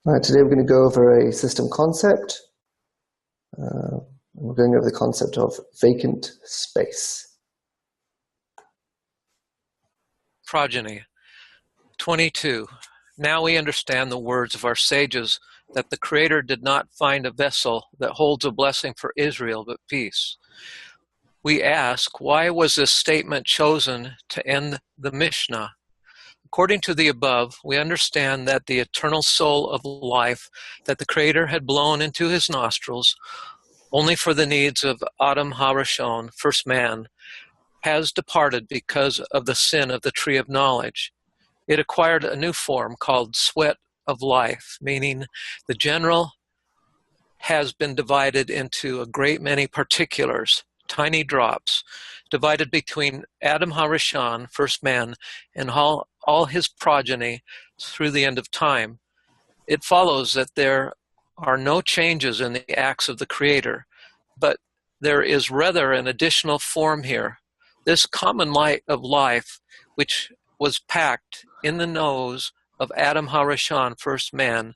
All right, today we're going to go over a system concept. We're going over the concept of vacant space. Progeny. 22. Now we understand the words of our sages that the Creator did not find a vessel that holds a blessing for Israel but peace. We ask, why was this statement chosen to end the Mishnah? According to the above, we understand that the eternal soul of life that the Creator had blown into his nostrils, only for the needs of Adam HaRishon, first man, has departed because of the sin of the tree of knowledge. It acquired a new form called sweat of life, meaning the general has been divided into a great many particulars, tiny drops, divided between Adam HaRishon, first man, and all his progeny through the end of time. It follows that there are no changes in the acts of the Creator, but there is rather an additional form here. This common light of life, which was packed in the nose of Adam HaRishon, first man,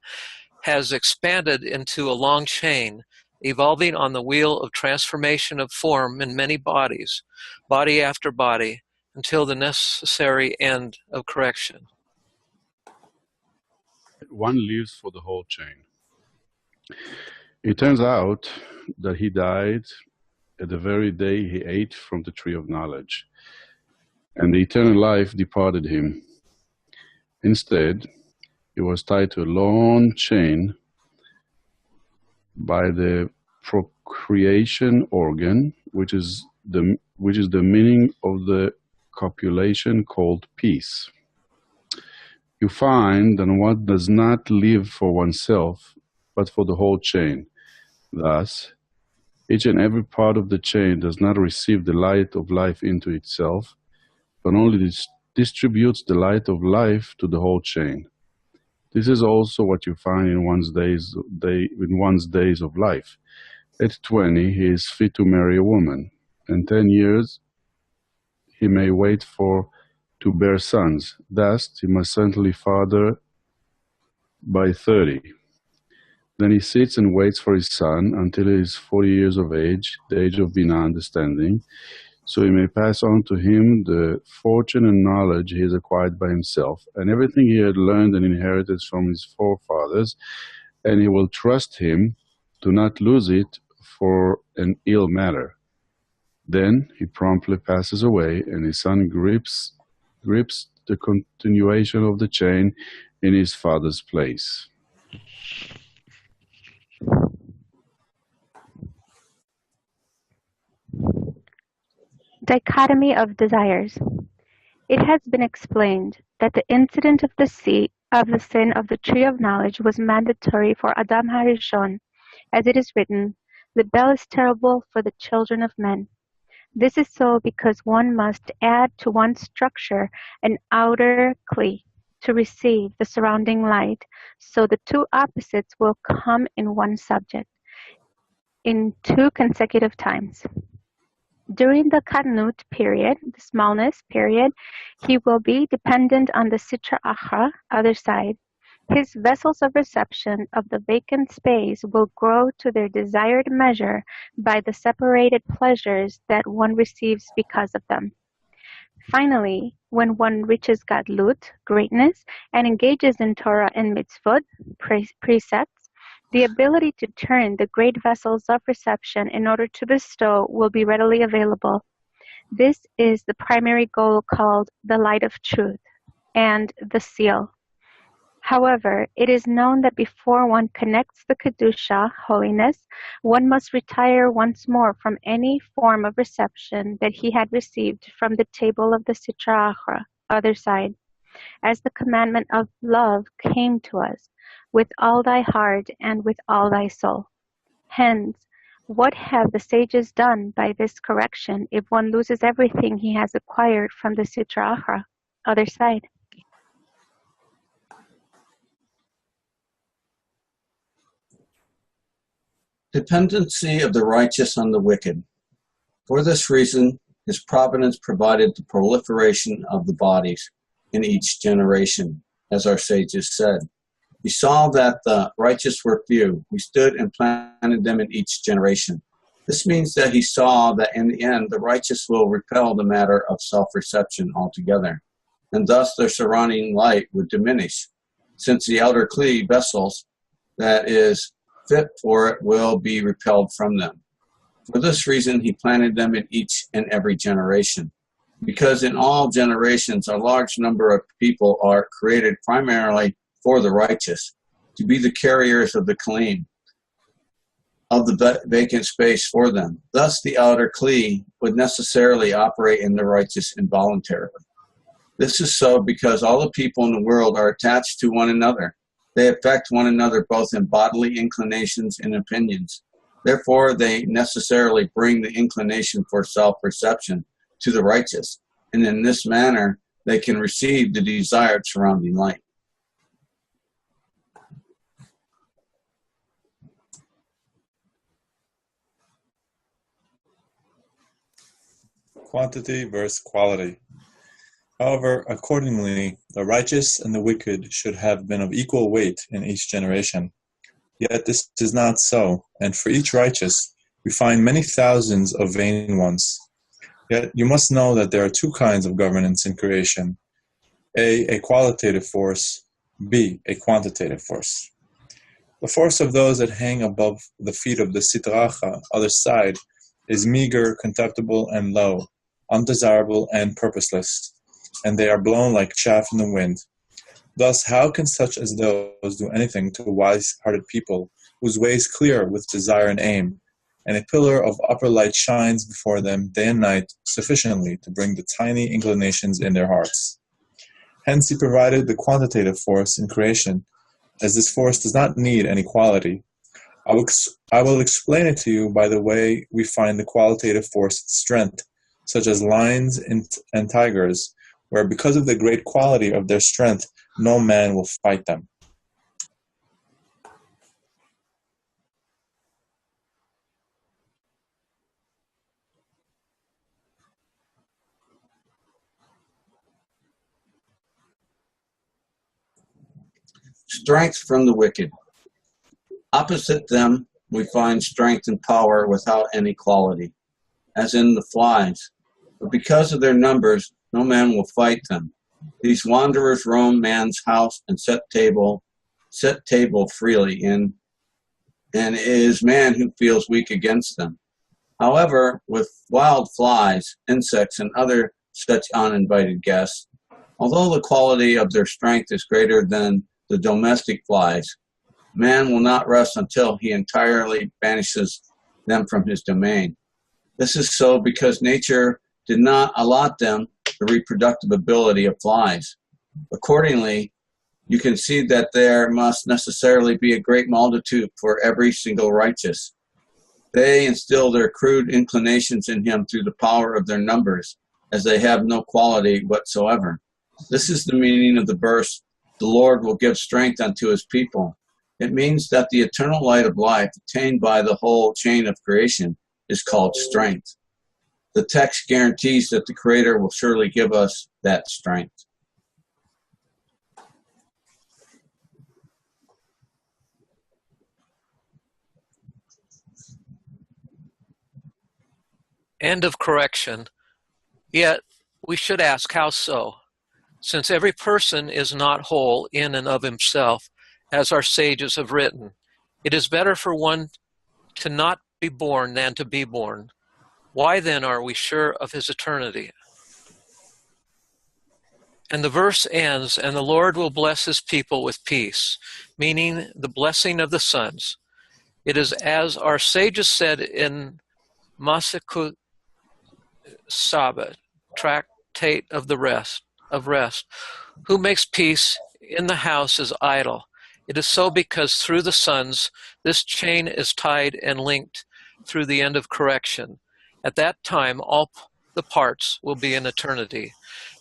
has expanded into a long chain, evolving on the wheel of transformation of form in many bodies, body after body, until the necessary end of correction. One lives for the whole chain. It turns out that he died at the very day he ate from the tree of knowledge, and the eternal life departed him. Instead, he was tied to a long chain by the procreation organ, which is the meaning of the copulation called peace. You find that one does not live for oneself, but for the whole chain. Thus, each and every part of the chain does not receive the light of life into itself, but only distributes the light of life to the whole chain. This is also what you find in one's days of life. At 20, he is fit to marry a woman. In 10 years, he may wait to bear sons. Thus, he must certainly father by 30. Then he sits and waits for his son until he is 40 years of age, the age of Binah, understanding, so he may pass on to him the fortune and knowledge he has acquired by himself, and everything he had learned and inherited from his forefathers, and he will trust him to not lose it for an ill matter. Then he promptly passes away, and his son grips the continuation of the chain in his father's place. Dichotomy of Desires. It has been explained that the incident of the sin of the tree of knowledge was mandatory for Adam HaRishon, as it is written, "The bell is terrible for the children of men." This is so because one must add to one's structure an outer kli to receive the surrounding light, so the two opposites will come in one subject in 2 consecutive times. During the Katnut period, the smallness period, he will be dependent on the Sitra Achra, other side. His vessels of reception of the vacant space will grow to their desired measure by the separated pleasures that one receives because of them. Finally, when one reaches Gadlut, greatness, and engages in Torah and mitzvot, precepts, the ability to turn the great vessels of reception in order to bestow will be readily available. This is the primary goal called the light of truth and the seal. However, it is known that before one connects the Kedusha, holiness, one must retire once more from any form of reception that he had received from the table of the Sitra Achra, other side, as the commandment of love came to us, with all thy heart and with all thy soul. Hence, what have the sages done by this correction if one loses everything he has acquired from the Sitra Achra, other side? Dependency of the righteous on the wicked. For this reason, his providence provided the proliferation of the bodies in each generation, as our sages said. He saw that the righteous were few. He stood and planted them in each generation. This means that he saw that in the end, the righteous will repel the matter of self-reception altogether, and thus their surrounding light would diminish, since the outer kli vessels that is fit for it will be repelled from them. For this reason, he planted them in each and every generation, because in all generations, a large number of people are created primarily for the righteous, to be the carriers of the Kalim, of the vacant space for them. Thus, the outer kli would necessarily operate in the righteous involuntarily. This is so because all the people in the world are attached to one another. They affect one another both in bodily inclinations and opinions. Therefore, they necessarily bring the inclination for self-perception to the righteous, and in this manner, they can receive the desired surrounding light. Quantity versus quality. However, accordingly, the righteous and the wicked should have been of equal weight in each generation. Yet this is not so, and for each righteous, we find many thousands of vain ones. Yet you must know that there are two kinds of governance in creation. A qualitative force, B, a quantitative force. The force of those that hang above the feet of the sitracha, other side, is meager, contemptible, and low, undesirable, and purposeless, and they are blown like chaff in the wind. Thus, how can such as those do anything to wise-hearted people, whose ways clear with desire and aim, and a pillar of upper light shines before them day and night sufficiently to bring the tiny inclinations in their hearts? Hence he provided the quantitative force in creation, as this force does not need any quality. I will explain it to you by the way we find the qualitative force strength, such as lions and tigers, where because of the great quality of their strength, no man will fight them. Strength from the wicked. Opposite them, we find strength and power without any quality, as in the flies. But because of their numbers, no man will fight them. These wanderers roam man's house and set table freely in, and it is man who feels weak against them. However, with wild flies, insects, and other such uninvited guests, although the quality of their strength is greater than the domestic flies, man will not rest until he entirely banishes them from his domain. This is so because nature did not allot them the reproductive ability of flies. Accordingly, you can see that there must necessarily be a great multitude for every single righteous. They instill their crude inclinations in him through the power of their numbers, as they have no quality whatsoever. This is the meaning of the verse, "The Lord will give strength unto his people." It means that the eternal light of life attained by the whole chain of creation is called strength. The text guarantees that the Creator will surely give us that strength. End of correction. Yet we should ask, how so? Since every person is not whole in and of himself, as our sages have written, it is better for one to not be born than to be born. Why then are we sure of his eternity? And the verse ends, and the Lord will bless his people with peace, meaning the blessing of the sons. It is as our sages said in Masekut Sabbath, Tractate of Rest, who makes peace in the house is idle. It is so because through the sons, this chain is tied and linked through the end of correction. At that time, all the parts will be in eternity.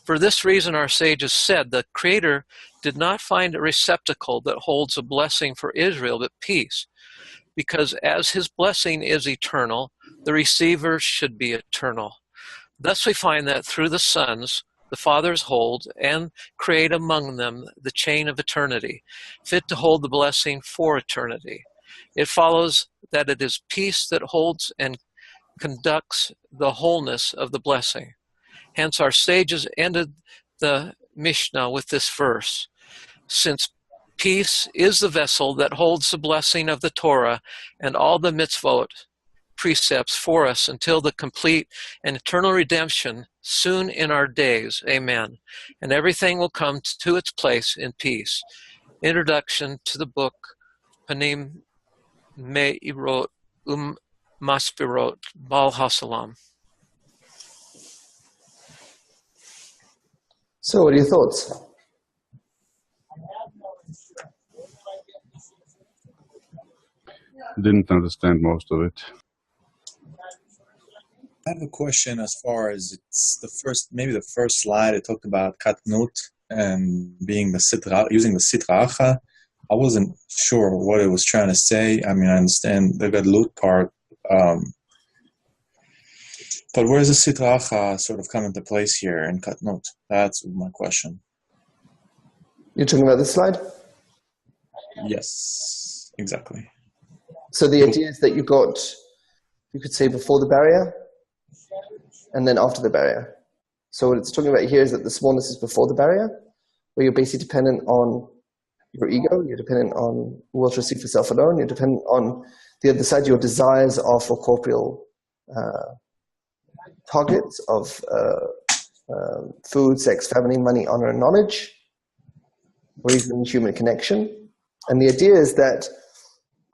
For this reason, our sages said the Creator did not find a receptacle that holds a blessing for Israel, but peace, because as his blessing is eternal, the receiver should be eternal. Thus we find that through the sons, the fathers hold, and create among them the chain of eternity, fit to hold the blessing for eternity. It follows that it is peace that holds and conducts the wholeness of the blessing. Hence, our sages ended the Mishnah with this verse. Since peace is the vessel that holds the blessing of the Torah and all the mitzvot precepts for us until the complete and eternal redemption soon in our days. Amen. And everything will come to its place in peace. Introduction to the book Panim Meirot uMasbirot, Bal Hasalam. So, what are your thoughts? Didn't understand most of it. I have a question as far as it's maybe the first slide. It talked about katnut and being the sitra, using the sitra acha. I wasn't sure what it was trying to say. I mean, I understand the gadlut part, but where does the sitra acha sort of come into place here in katnut? That's my question. You're talking about this slide? Yes, exactly. So the idea is that you could say before the barrier, and then after the barrier. So what it's talking about here is that the smallness is before the barrier, where you're basically dependent on your ego, you're dependent on what you see for self alone, you're dependent on the other side, your desires are for corporeal targets of food, sex, family, money, honor, and knowledge, or even human connection. And the idea is that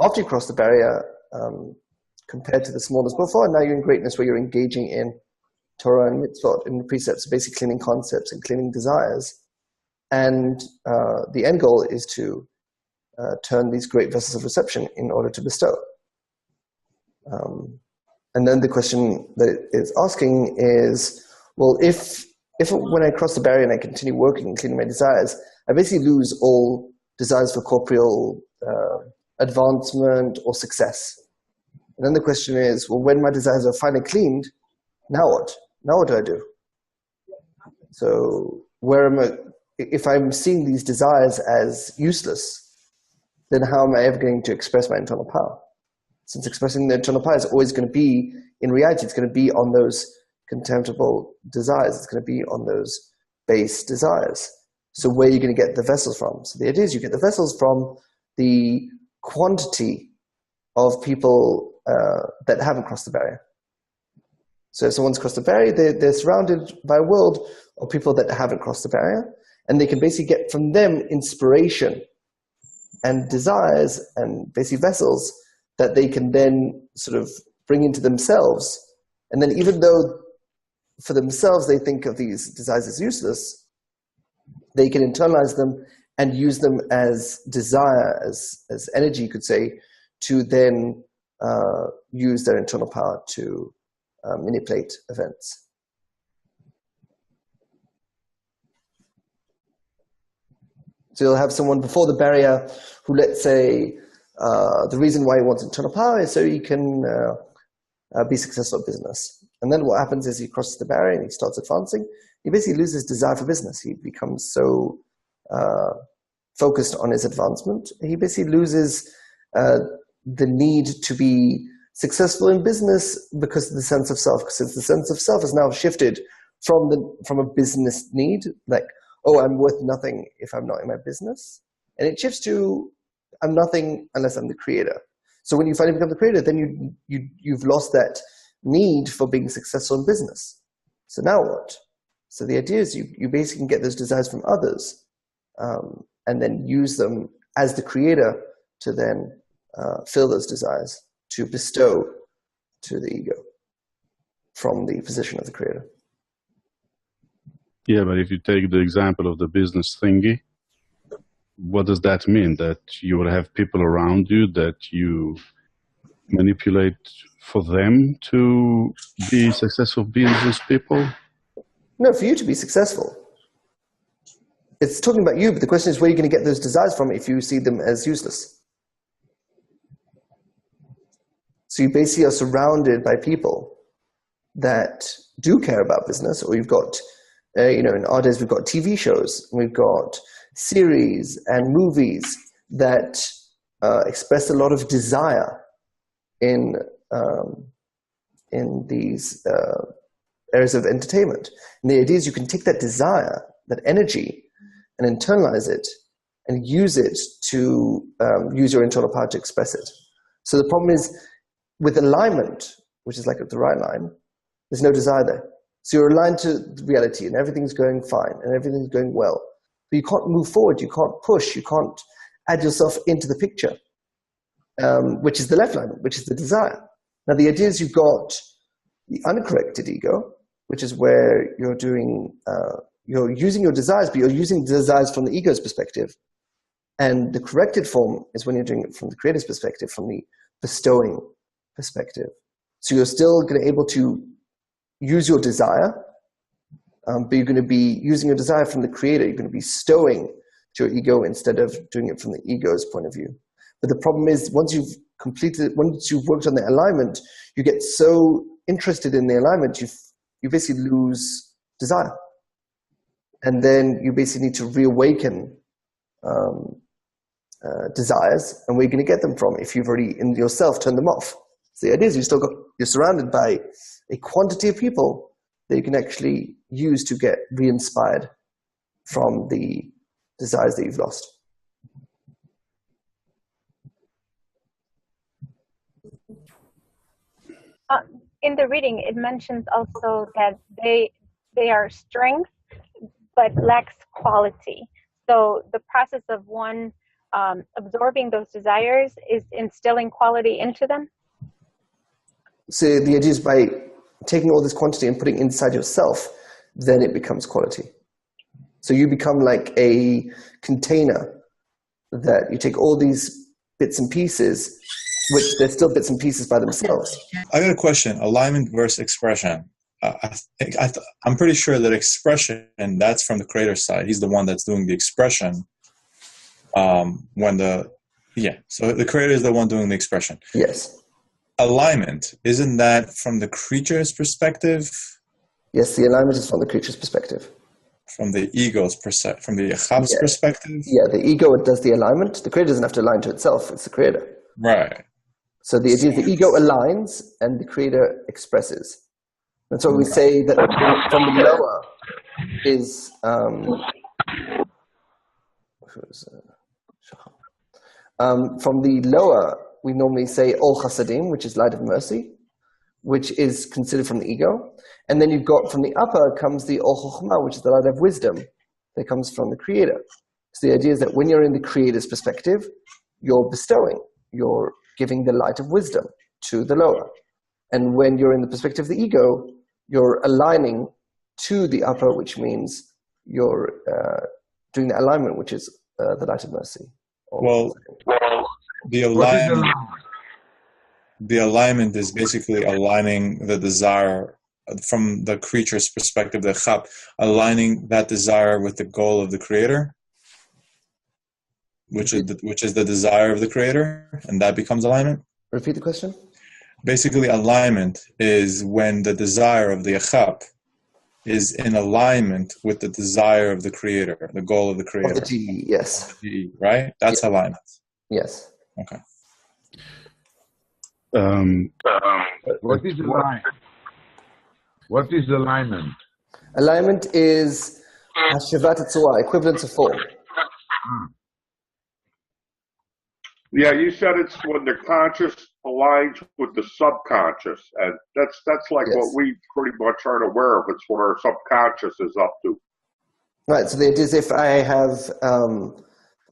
after you cross the barrier, compared to the smallness before, now you're in greatness where you're engaging in Torah and mitzvot, in the precepts, basically cleaning concepts and cleaning desires. And the end goal is to turn these great vessels of reception in order to bestow. And then the question that it is asking is, well, if when I cross the barrier and I continue working and cleaning my desires, I basically lose all desires for corporeal advancement or success. And then the question is, well, when my desires are finally cleaned, now what? Now what do I do? So if I'm seeing these desires as useless, then how am I ever going to express my internal power? Since expressing the internal power is always going to be, in reality, it's going to be on those contemptible desires. It's going to be on those base desires. So where are you going to get the vessels from? So the idea is you get the vessels from the quantity of people that haven't crossed the barrier. So if someone's crossed the barrier, they're surrounded by a world of people that haven't crossed the barrier, and they can basically get from them inspiration and desires and basically vessels that they can then sort of bring into themselves. And then even though for themselves they think of these desires as useless, they can internalize them and use them as desire, as energy, you could say, to then use their internal power to manipulate events. So you'll have someone before the barrier who, let's say, the reason why he wants internal power is so he can be successful at business. And then what happens is he crosses the barrier and he starts advancing. He basically loses desire for business. He becomes so focused on his advancement. He basically loses the need to be successful in business because of the sense of self. Since the sense of self has now shifted from a business need, like, oh, I'm worth nothing if I'm not in my business, and it shifts to I'm nothing unless I'm the creator. So when you finally become the creator, then you've lost that need for being successful in business. So now what? So the idea is you basically can get those desires from others and then use them as the creator to then fill those desires, to bestow to the ego from the position of the creator. Yeah, but if you take the example of the business thingy, what does that mean? That you will have people around you that you manipulate for them to be successful business people? No, for you to be successful. It's talking about you, but the question is where you're going to get those desires from if you see them as useless. So you basically are surrounded by people that do care about business, or you've got in our days, we've got TV shows, we've got series and movies that express a lot of desire in these areas of entertainment. And the idea is you can take that desire, that energy, and internalize it and use it to use your internal power to express it. So the problem is with alignment, which is like at the right line, there's no desire there. So you're aligned to reality and everything's going fine and everything's going well. But you can't move forward, you can't push, you can't add yourself into the picture, which is the left line, which is the desire. Now the idea is you've got the uncorrected ego, which is where you're doing, you're using your desires, but you're using desires from the ego's perspective. And the corrected form is when you're doing it from the creator's perspective, from the bestowing perspective. So you're still going to be able to use your desire, but you're going to be using your desire from the creator. You're going to be bestowing to your ego instead of doing it from the ego's point of view. But the problem is once you've worked on the alignment, you get so interested in the alignment, you basically lose desire. And then you basically need to reawaken desires, and where you're going to get them from if you've already in yourself turned them off. So the idea is you're surrounded by a quantity of people that you can actually use to get re-inspired from the desires that you've lost. In the reading, it mentions also that they are strength, but lacks quality. So the process of one absorbing those desires is instilling quality into them. So the idea is by taking all this quantity and putting it inside yourself, then it becomes quality. So you become like a container that you take all these bits and pieces, which they're still bits and pieces by themselves. I got a question, alignment versus expression. I'm pretty sure that expression, and that's from the creator's side. He's the one that's doing the expression. So the creator is the one doing the expression. Yes. Alignment, isn't that from the creature's perspective? Yes, the alignment is from the creature's perspective. From the ego's perspective, from the Echav's perspective? Yeah, the ego does the alignment. The creator doesn't have to align to itself. It's the creator. Right. So the idea is the ego aligns and the creator expresses. And so we say that from the lower is from the lower, we normally say Ol Chasadim, which is light of mercy, which is considered from the ego. And then you've got from the upper comes the Ol Chokhmah, which is the light of wisdom that comes from the creator. So the idea is that when you're in the creator's perspective, you're bestowing, you're giving the light of wisdom to the lower. And when you're in the perspective of the ego, you're aligning to the upper, which means you're doing the alignment, which is the light of mercy. Well, the alignment is basically aligning the desire from the creature's perspective, the chap, aligning that desire with the goal of the creator, which is the desire of the creator, and that becomes alignment. Repeat the question. Basically, alignment is when the desire of the chap is in alignment with the desire of the creator, the goal of the creator. Of the GE, yes. GE, right? That's alignment. Yes. Okay. What is alignment? What is alignment? Alignment is Hashivat Tzua, equivalent to form. Yeah, you said it's when the conscious aligns with the subconscious, and that's like what we pretty much aren't aware of. It's what our subconscious is up to. Right. So the idea is if I have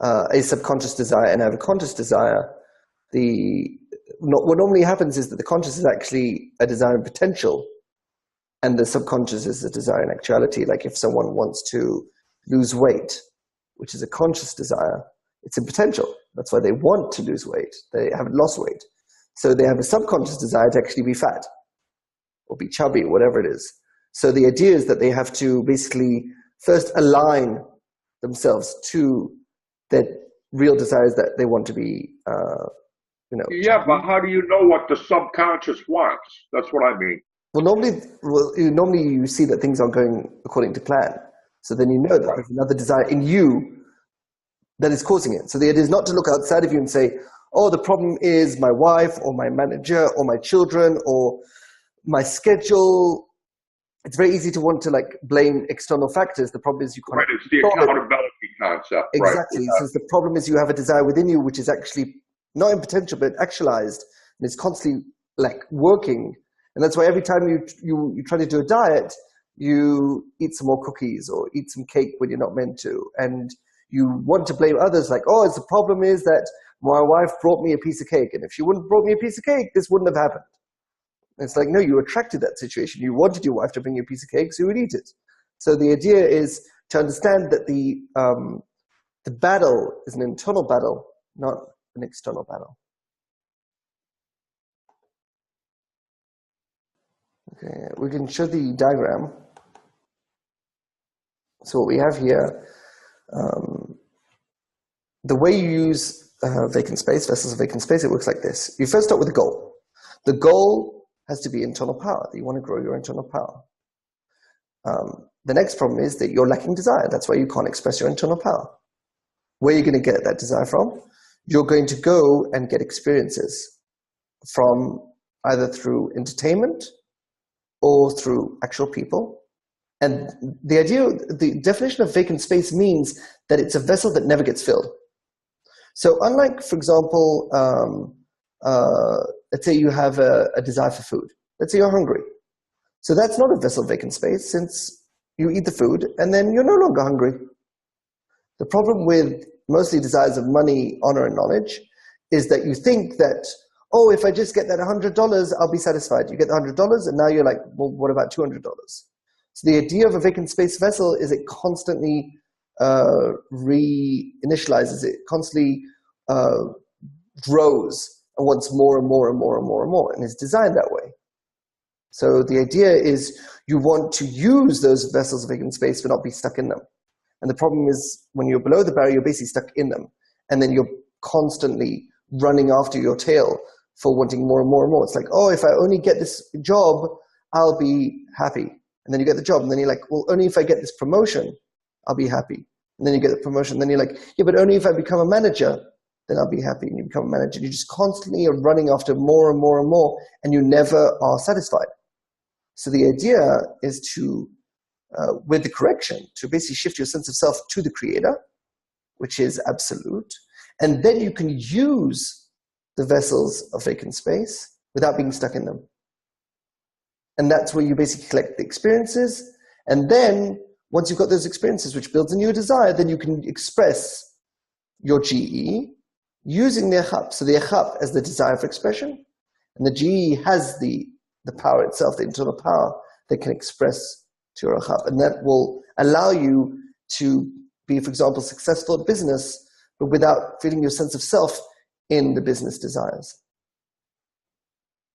a subconscious desire and I have a conscious desire, what normally happens is that the conscious is actually a desire in potential, and the subconscious is a desire in actuality. Like if someone wants to lose weight, which is a conscious desire, it's in potential. That's why they want to lose weight. They haven't lost weight. So they have a subconscious desire to actually be fat or be chubby, whatever it is. So the idea is that they have to basically first align themselves to their real desires that they want to be, Yeah, but how do you know what the subconscious wants? That's what I mean. Well, normally you see that things aren't going according to plan. So then you know that there's another desire in you that is causing it. So the idea is not to look outside of you and say, oh, the problem is my wife or my manager or my children or my schedule. It's very easy to want to blame external factors. The problem is you can't. Right, it's the accountability concept. Exactly. Right. So the problem is you have a desire within you which is actually not in potential but actualized, and it's constantly working. And that's why every time you try to do a diet, you eat some more cookies or eat some cake when you're not meant to. And you want to blame others oh, the problem is that my wife brought me a piece of cake. And if she wouldn't have brought me a piece of cake, this wouldn't have happened. And it's no, you attracted that situation. You wanted your wife to bring you a piece of cake, so you would eat it. So the idea is to understand that the battle is an internal battle, not an external battle. Okay, we can show the diagram. So what we have here, the way you use vacant space, vessels of vacant space, it works like this. You first start with a goal. The goal has to be internal power. You want to grow your internal power. The next problem is that you're lacking desire. That's why you can't express your internal power. Where are you going to get that desire from? You're going to go and get experiences from either through entertainment or through actual people. And the definition of vacant space means that it's a vessel that never gets filled. So unlike, for example, let's say you have a desire for food. Let's say you're hungry. So that's not a vessel of vacant space, since you eat the food and then you're no longer hungry. The problem with mostly desires of money, honor, and knowledge is that you think that, oh, if I just get that $100, I'll be satisfied. You get the $100 and now you're well, what about $200? So the idea of a vacant space vessel is it constantly reinitializes, it constantly grows and wants more and more and more and more and more, and is designed that way. So the idea is you want to use those vessels of vacant space but not be stuck in them. And the problem is when you're below the barrier, you're basically stuck in them. And then you're constantly running after your tail for wanting more and more and more. It's oh, if I only get this job, I'll be happy. And then you get the job, and then you're well, only if I get this promotion, I'll be happy. And then you get the promotion, and then you're yeah, but only if I become a manager, then I'll be happy. And you become a manager. You just constantly are running after more and more and more, and you never are satisfied. So the idea is to, with the correction, to basically shift your sense of self to the creator, which is absolute. And then you can use the vessels of vacant space without being stuck in them. And that's where you basically collect the experiences. And then once you've got those experiences, which builds a new desire, then you can express your GE using the echap. So the echap as the desire for expression, and the GE has the power itself, the internal power that can express to your echap. And that will allow you to be, for example, successful at business, but without feeling your sense of self in the business desires.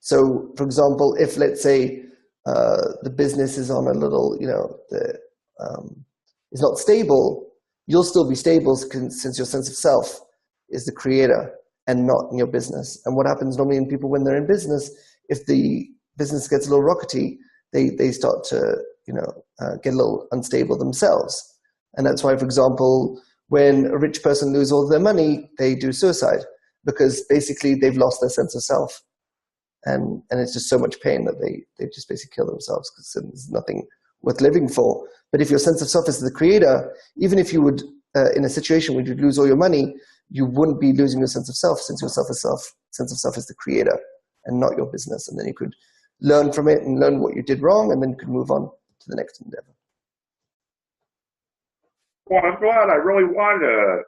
So, for example, if, let's say, the business is on a little, is not stable, you'll still be stable since your sense of self is the creator and not in your business. And what happens normally in people when they're in business, if the business gets a little rockety, they start to, get a little unstable themselves. And that's why, for example, when a rich person loses all their money, they do suicide, because basically they've lost their sense of self. And it's just so much pain that they just basically kill themselves because there's nothing worth living for. But if your sense of self is the creator, even if you would, in a situation where you'd lose all your money, you wouldn't be losing your sense of self, since your sense of self is the creator and not your business. And then you could learn from it and learn what you did wrong, and then you could move on to the next endeavor. Well, I'm glad. I really wanted to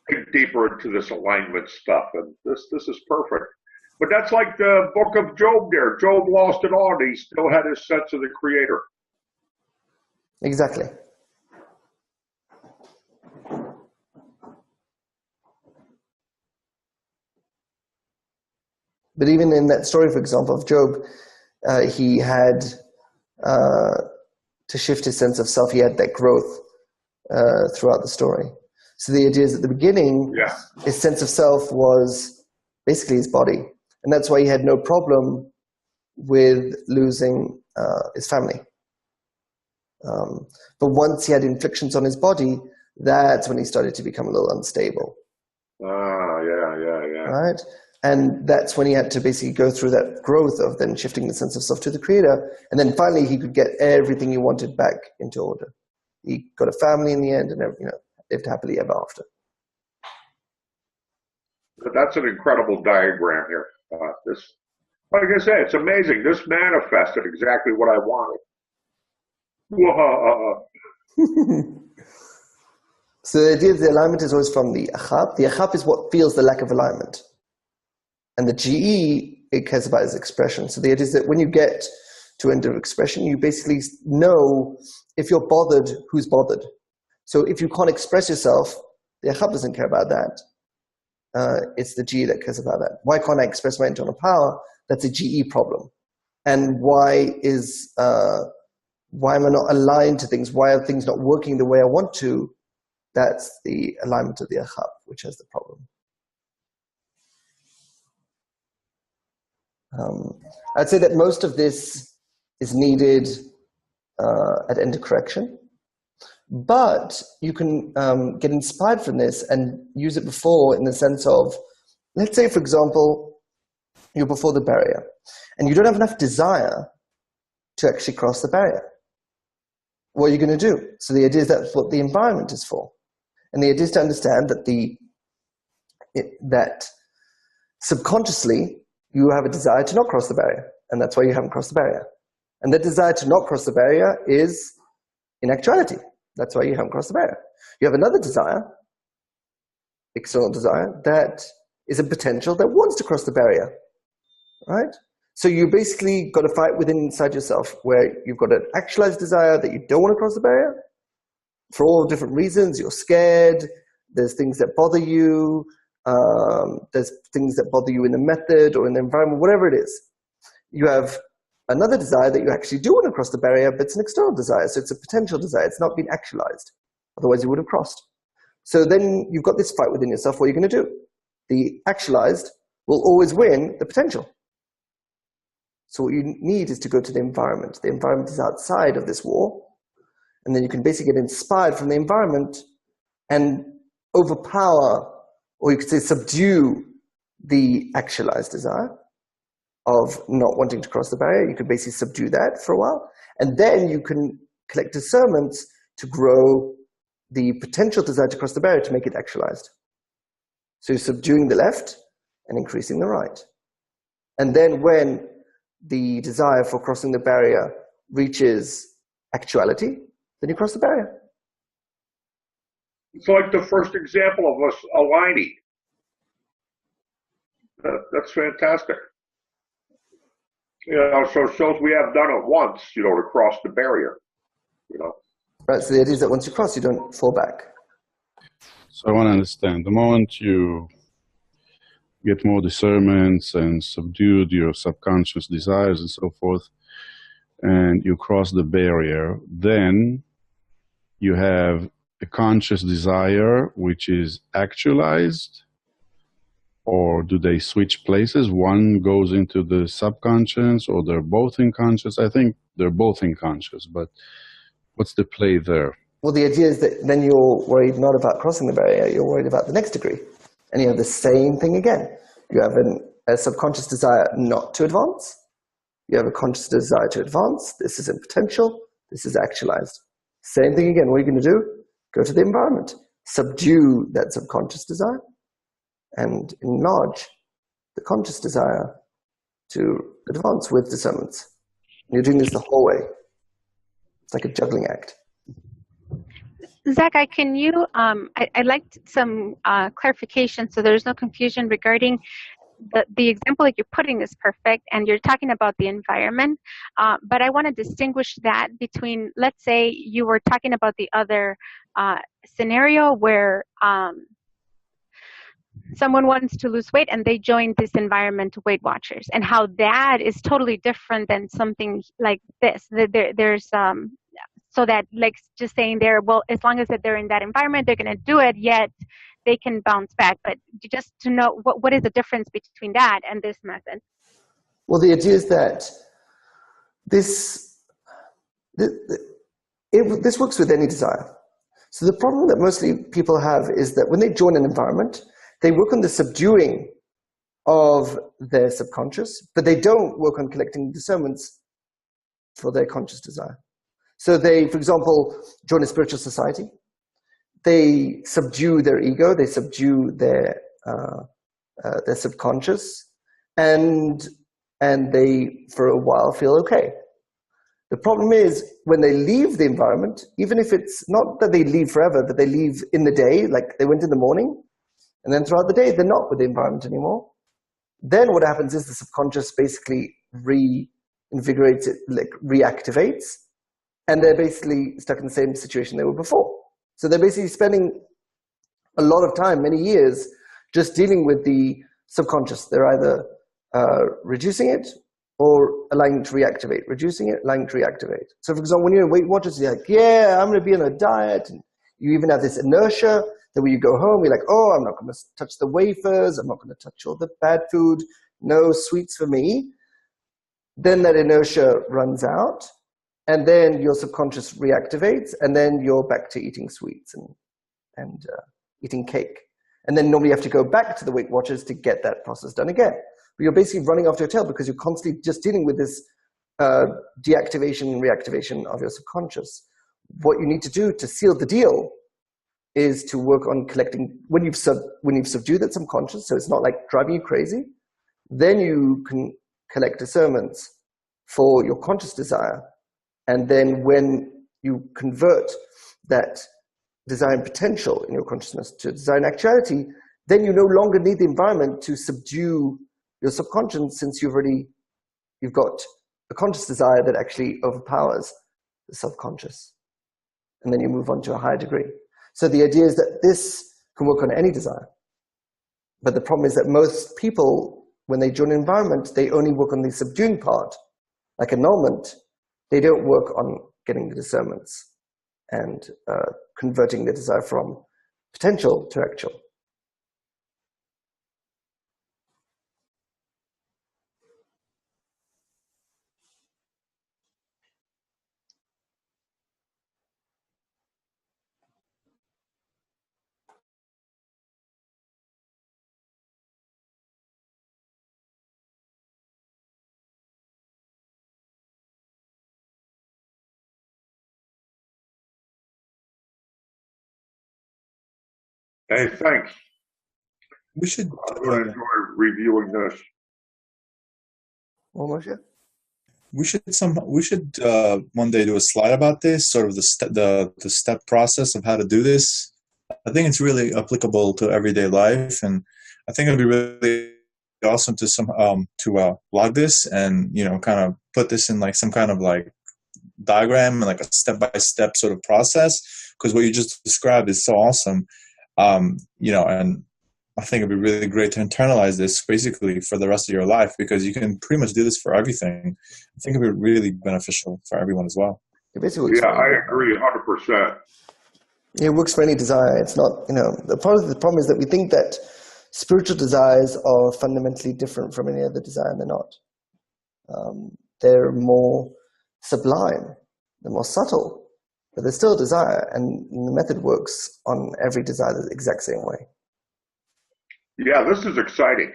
dig deeper into this alignment stuff, and this is perfect. But that's like the book of Job there. Job lost it all, and he still had his sense of the creator. Exactly. But even in that story, for example, of Job, he had to shift his sense of self. He had that growth throughout the story. So the idea is at the beginning, his sense of self was basically his body. And that's why he had no problem with losing his family. But once he had inflictions on his body, that's when he started to become a little unstable. Yeah. Right? And that's when he had to basically go through that growth of then shifting the sense of self to the creator. And then finally he could get everything he wanted back into order. He got a family in the end and lived happily ever after. That's an incredible diagram here. Like I said, it's amazing. This manifested exactly what I wanted. So the idea of the alignment is always from the achab. The achab is what feels the lack of alignment. And the GE, it cares about its expression. So the idea is that when you get to end of expression, you basically know if you're bothered, who's bothered. So if you can't express yourself, the achab doesn't care about that. It's the GE that cares about that. Why can't I express my internal power? That's a GE problem. And why am I not aligned to things? Why are things not working the way I want to? That's the alignment of the achab, which has the problem. I'd say that most of this is needed at end of correction, but you can get inspired from this and use it before in the sense of, let's say, for example, you're before the barrier and you don't have enough desire to actually cross the barrier. What are you going to do? So the idea is that's what the environment is for. And the idea is to understand that that subconsciously you have a desire to not cross the barrier, and that's why you haven't crossed the barrier. And that desire to not cross the barrier is in actuality. That's why you haven't crossed the barrier. You have another desire, external desire, that is a potential that wants to cross the barrier, right? So you basically got to fight within inside yourself where you've got an actualized desire that you don't want to cross the barrier for all different reasons. You're scared. There's things that bother you. There's things that bother you in the method or in the environment, whatever it is. You have another desire that you actually do want to cross the barrier, but it's an external desire. So it's a potential desire. It's not been actualized. Otherwise you would have crossed. So then you've got this fight within yourself. What are you going to do? The actualized will always win the potential. So what you need is to go to the environment. The environment is outside of this war. And then you can basically get inspired from the environment and overpower, or you could say subdue, the actualized desire of not wanting to cross the barrier. You can basically subdue that for a while. And then you can collect discernments to grow the potential desire to cross the barrier to make it actualized. So you're subduing the left and increasing the right. And then when the desire for crossing the barrier reaches actuality, then you cross the barrier. It's like the first example of us aligning. That's fantastic. So it shows we have done it once, to cross the barrier. Right, so the idea is that once you cross, you don't fall back. So I want to understand, the moment you get more discernments and subdued your subconscious desires and so forth, and you cross the barrier, then you have a conscious desire which is actualized, or do they switch places? One goes into the subconscious, or they're both in conscious? I think they're both in conscious, but what's the play there? Well, the idea is that then you're worried not about crossing the barrier, you're worried about the next degree. And you have the same thing again. You have a subconscious desire not to advance. You have a conscious desire to advance. This is in potential. This is actualized. Same thing again. What are you going to do? Go to the environment. Subdue that subconscious desire and enlarge the conscious desire to advance with discernments. You're doing this the whole way. It's like a juggling act. Zach, I'd like some clarification so there's no confusion regarding the example that you're putting is perfect, and you're talking about the environment, but I want to distinguish that between, let's say you were talking about the other scenario where someone wants to lose weight and they join this environment Weight Watchers, and how that is totally different than something like this. There's so that, like, just saying there, well, as long as they're in that environment, they're going to do it, yet they can bounce back. But just to know what is the difference between that and this method? Well, the idea is that this works with any desire. So the problem that mostly people have is that when they join an environment, they work on the subduing of their subconscious, but they don't work on collecting discernments for their conscious desire. So they, for example, join a spiritual society. They subdue their ego. They subdue their subconscious, and they, for a while, feel okay. The problem is when they leave the environment, even if it's not that they leave forever, but they leave in the day, like they went in the morning, and then throughout the day, they're not with the environment anymore. Then what happens is the subconscious basically reinvigorates it, like reactivates, and they're basically stuck in the same situation they were before. So they're basically spending a lot of time, many years, just dealing with the subconscious. They're either reducing it or allowing it to reactivate, reducing it, allowing it to reactivate. So for example, when you're in Weight Watchers, you're like, yeah, I'm going to be on a diet. And you even have this inertia that when you go home, you're like, oh, I'm not going to touch the wafers. I'm not going to touch all the bad food. No sweets for me. Then that inertia runs out. And then your subconscious reactivates. And then you're back to eating sweets and eating cake. And then normally you have to go back to the Weight Watchers to get that process done again. But you're basically running after your tail because you're constantly just dealing with this deactivation and reactivation of your subconscious. What you need to do to seal the deal is to work on collecting, when you've subdued that subconscious, so it's not like driving you crazy, then you can collect discernments for your conscious desire. And then when you convert that design potential in your consciousness to design actuality, then you no longer need the environment to subdue your subconscious, since you've got a conscious desire that actually overpowers the subconscious. And then you move on to a higher degree. So the idea is that this can work on any desire. But the problem is that most people, when they join an environment, they only work on the subduing part, like annulment. They don't work on getting the discernments and converting the desire from potential to actual. Hey, thanks. We should I'm going to enjoy reviewing this. One more share? we should one day do a slide about this, sort of the step process of how to do this. I think it's really applicable to everyday life, and I think it'd be really awesome to log this and kind of put this in like some kind of like diagram and like a step-by-step sort of process, because what you just described is so awesome. And I think it'd be really great to internalize this basically for the rest of your life, because you can pretty much do this for everything. I think it'd be really beneficial for everyone as well. It basically works. Yeah, I agree 100%. It works for any desire. It's not, the problem is that we think that spiritual desires are fundamentally different from any other desire, and they're not. They're more sublime, they're more subtle, but they're still a desire, and the method works on every desire the exact same way. Yeah, this is exciting.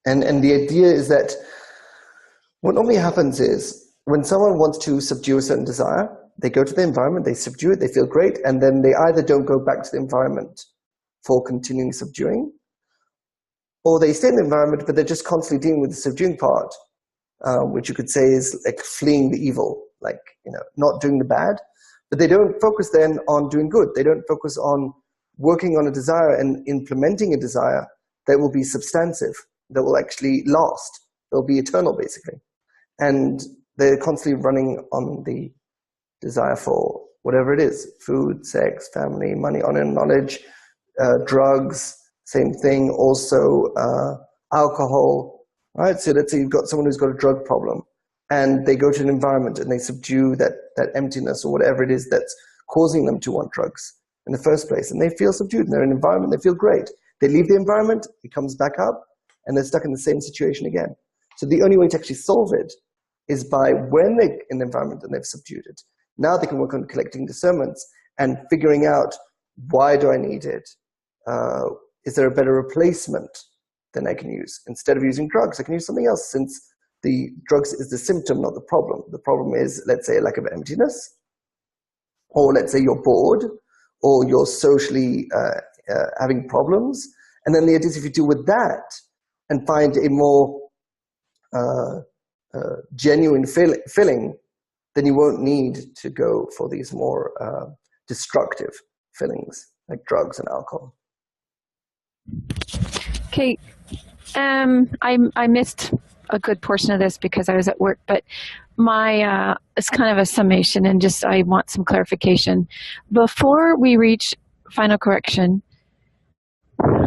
And the idea is that what normally happens is when someone wants to subdue a certain desire, they go to the environment, they subdue it, they feel great, and then they either don't go back to the environment for continuing subduing, or they stay in the environment, but they're just constantly dealing with the subduing part, which you could say is like fleeing the evil, like, not doing the bad, but they don't focus then on doing good. They don't focus on working on a desire and implementing a desire that will be substantive, that will actually last, that will be eternal, basically. And they're constantly running on the desire for whatever it is: food, sex, family, money, honor, and knowledge, drugs, same thing, also alcohol, right? So let's say you've got someone who's got a drug problem, and they go to an environment and they subdue that emptiness or whatever it is that's causing them to want drugs in the first place, and they feel subdued, and they're in an environment, they feel great. They leave the environment, it comes back up, and they're stuck in the same situation again. So the only way to actually solve it is by when they're in the environment and they've subdued it. Now they can work on collecting discernments and figuring out, why do I need it? Is there a better replacement than I can use? Instead of using drugs, I can use something else, since the drugs is the symptom, not the problem. The problem is, let's say, a lack of emptiness, or let's say you're bored, or you're socially having problems. And then the idea is, if you deal with that and find a more genuine filling, then you won't need to go for these more destructive fillings like drugs and alcohol. Okay, I missed a good portion of this because I was at work, but my it's kind of a summation, and just I want some clarification. Before we reach final correction,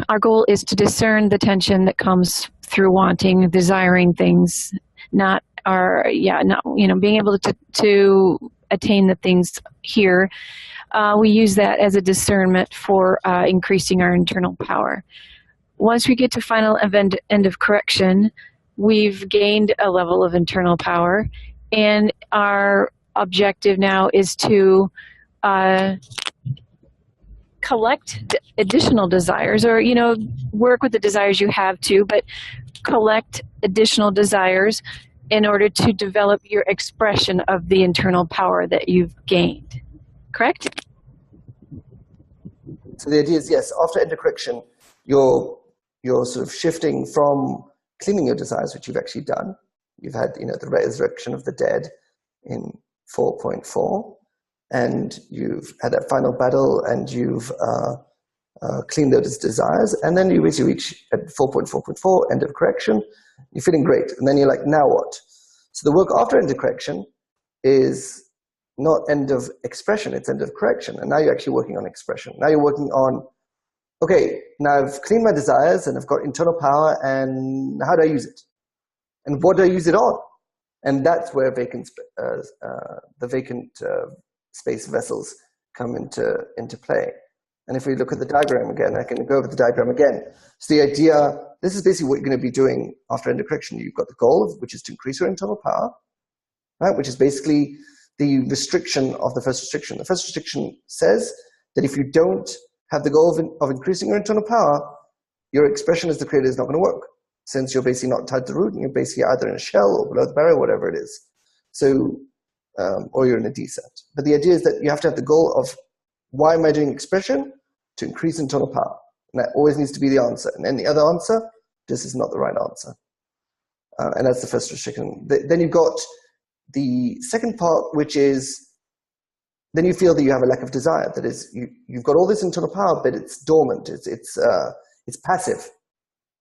our goal is to discern the tension that comes through wanting, desiring things, not being able to attain the things here. We use that as a discernment for increasing our internal power. Once we get to final end of correction, we've gained a level of internal power, and our objective now is to collect additional desires, or work with the desires you have too, but collect additional desires in order to develop your expression of the internal power that you've gained. Correct? So the idea is, yes, after end of correction, you're sort of shifting from cleaning your desires, which you've actually done. You've had, the resurrection of the dead in 4.4, and you've had that final battle, and you've cleaned those desires, and then you basically reach at 4.4.4, end of correction. You're feeling great, and then you're like, now what? So the work after end of correction is not end of expression, it's end of correction, and now you're actually working on expression. Now you're working on, okay, now I've cleaned my desires, and I've got internal power, and how do I use it? And what do I use it on? And that's where the vacant space vessels come into play. And if we look at the diagram again, I can go over the diagram again. So the idea, this is basically what you're going to be doing after end of correction. You've got the goal, which is to increase your internal power, right? Which is basically the restriction of the first restriction. The first restriction says that if you don't have the goal of increasing your internal power, your expression as the creator is not going to work, since you're basically not tied to the root, and you're basically either in a shell or below the barrier, whatever it is. So, or you're in a descent. But the idea is that you have to have the goal of, why am I doing expression? To increase internal power. And that always needs to be the answer. And any other answer, this is not the right answer. And that's the first restriction. Then you've got the second part, which is, then you feel that you have a lack of desire. That is, you've got all this internal power, but it's dormant. It's passive.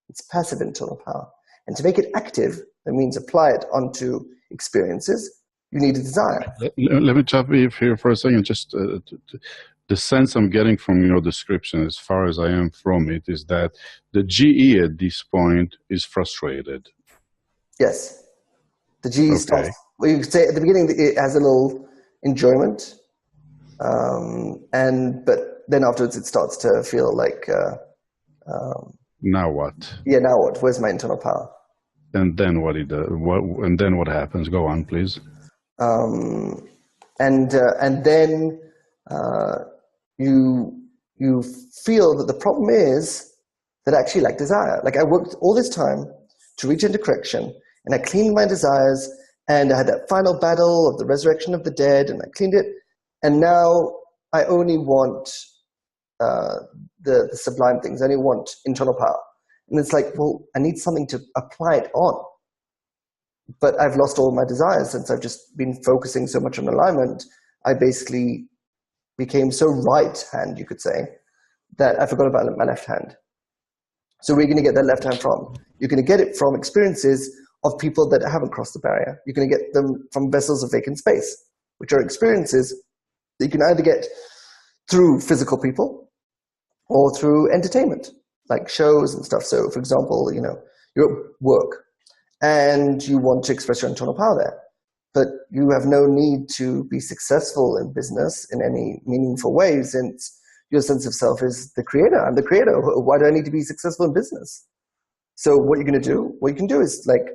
It's passive internal power. And to make it active, that means apply it onto experiences, you need a desire. Let me jump in here for a second. Just the sense I'm getting from your description, as far as I am from it, is that the GE at this point is frustrated. Yes. The GE starts, well, you could say at the beginning it has a little enjoyment, but then afterwards it starts to feel like, now what? Yeah, now what? Where's my internal power? And then what it does? And then what happens? Go on, please. And then you feel that the problem is that I actually lack desire. Like, I worked all this time to reach into correction, and I cleaned my desires, and I had that final battle of the resurrection of the dead, and I cleaned it, and now I only want the sublime things. I only want internal power. And it's like, well, I need something to apply it on. But I've lost all my desires since I've just been focusing so much on alignment. I basically became so right hand, you could say, that I forgot about my left hand. So where are you going to get that left hand from? You're going to get it from experiences of people that haven't crossed the barrier. You're going to get them from vessels of vacant space, which are experiences that you can either get through physical people or through entertainment, like shows and stuff. So, for example, you're at work and you want to express your internal power there, but you have no need to be successful in business in any meaningful way, since your sense of self is the creator. I'm the creator. Why do I need to be successful in business? So what you're going to do, what you can do is like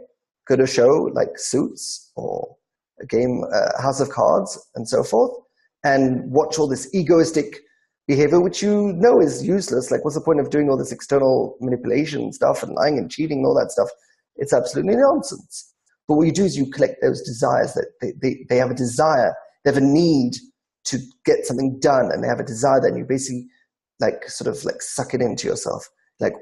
go to a show like Suits or a game, House of Cards and so forth, and watch all this egoistic behavior, which you know is useless. Like, what's the point of doing all this external manipulation stuff and lying and cheating and all that stuff? It's absolutely nonsense. But what you do is you collect those desires that they have a desire, they have a need to get something done, and they have a desire that you basically like sort of like suck it into yourself. Like,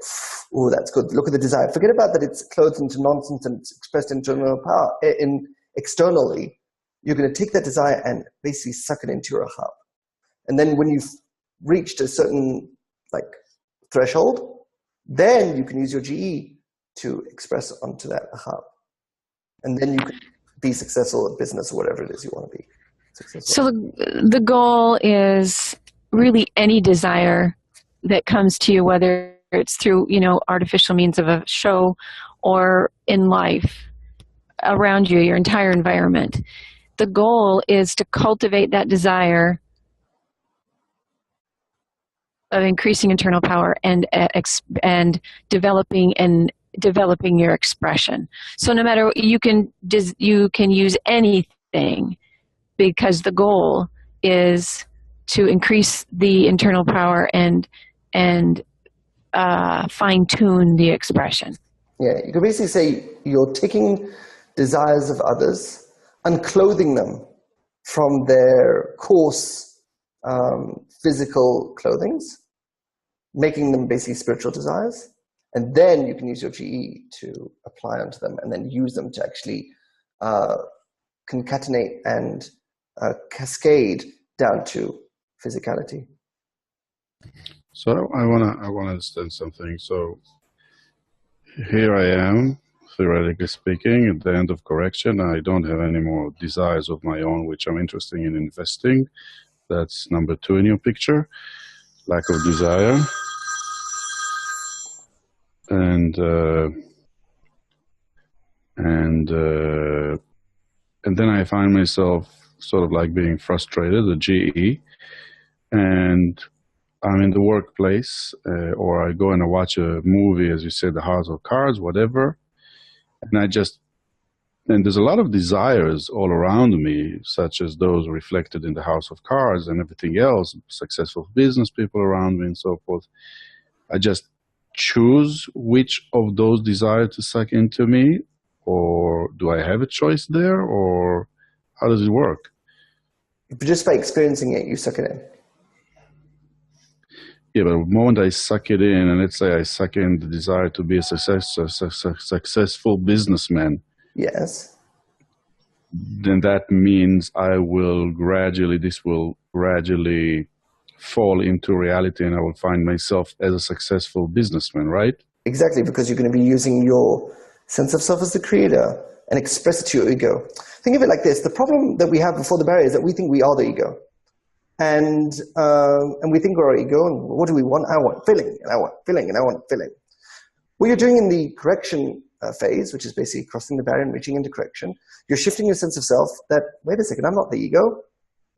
oh, that's good. Look at the desire. Forget about that it's clothed into nonsense and it's expressed internal power, externally. You're going to take that desire and basically suck it into your heart. And then when you've reached a certain like threshold, then you can use your GE to express onto that heart. And then you can be successful at business or whatever it is you want to be successful. So the goal is really any desire that comes to you, whether it's through, artificial means of a show or in life around you, your entire environment. The goal is to cultivate that desire of increasing internal power and developing your expression. So no matter, you can use anything, because the goal is to increase the internal power and fine-tune the expression. Yeah, you can basically say you're taking desires of others, unclothing them from their coarse physical clothings, making them basically spiritual desires, and then you can use your GE to apply onto them and then use them to actually concatenate and cascade down to physicality. So I wanna understand something. So here I am, theoretically speaking, at the end of correction. I don't have any more desires of my own, which I'm interested in investing. That's number 2 in your picture, lack of desire. And then I find myself sort of like being frustrated, the GE, and I'm in the workplace, or I go and I watch a movie, as you said, the House of Cards, whatever, and there's a lot of desires all around me, such as those reflected in the House of Cards and everything else, successful business people around me and so forth. I just choose which of those desires to suck into me, or do I have a choice there, or how does it work? Just by experiencing it, you suck it in. Yeah, but the moment I suck it in, and let's say I suck in the desire to be a successful businessman, yes, then that means this will gradually fall into reality, and I will find myself as a successful businessman, right? Exactly, because you're going to be using your sense of self as the creator and express it to your ego. Think of it like this. The problem that we have before the barrier is that we think we are the ego. And we think we're our ego, and what do we want? I want filling, and I want filling, and I want filling. What you're doing in the correction phase, which is basically crossing the barrier and reaching into correction, you're shifting your sense of self that, wait a second, I'm not the ego.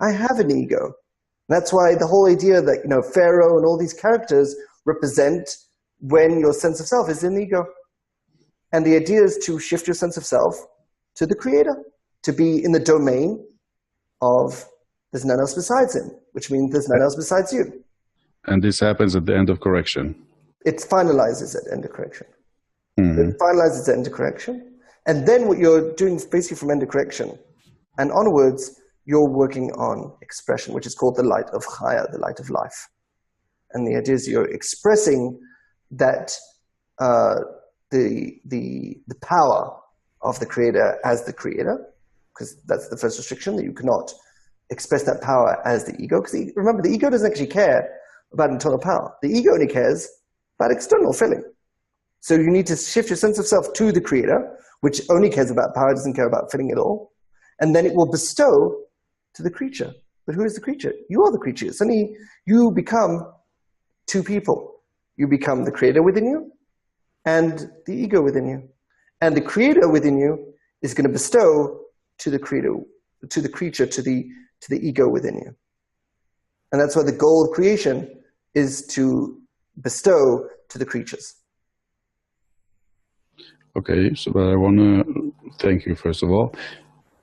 I have an ego. And that's why the whole idea that, Pharaoh and all these characters represent when your sense of self is in the ego. And the idea is to shift your sense of self to the creator, to be in the domain of there's none else besides him, which means there's none else besides you. And this happens at the end of correction. It finalizes at end of correction. Mm-hmm. It finalizes at end of correction. And then what you're doing basically from end of correction and onwards, you're working on expression, which is called the light of Chaya, the light of life. And the idea is you're expressing that the power of the creator as the creator, because that's the first restriction, that you cannot express that power as the ego. Because remember, the ego doesn't actually care about internal power. The ego only cares about external filling. So you need to shift your sense of self to the creator, which only cares about power, doesn't care about filling at all. And then it will bestow to the creature. But who is the creature? You are the creature. Suddenly you become two people. You become the creator within you and the ego within you. And the creator within you is going to bestow to the creator, to the creature, to the ego within you. And that's why the goal of creation is to bestow to the creatures. Okay, so but I want to thank you first of all.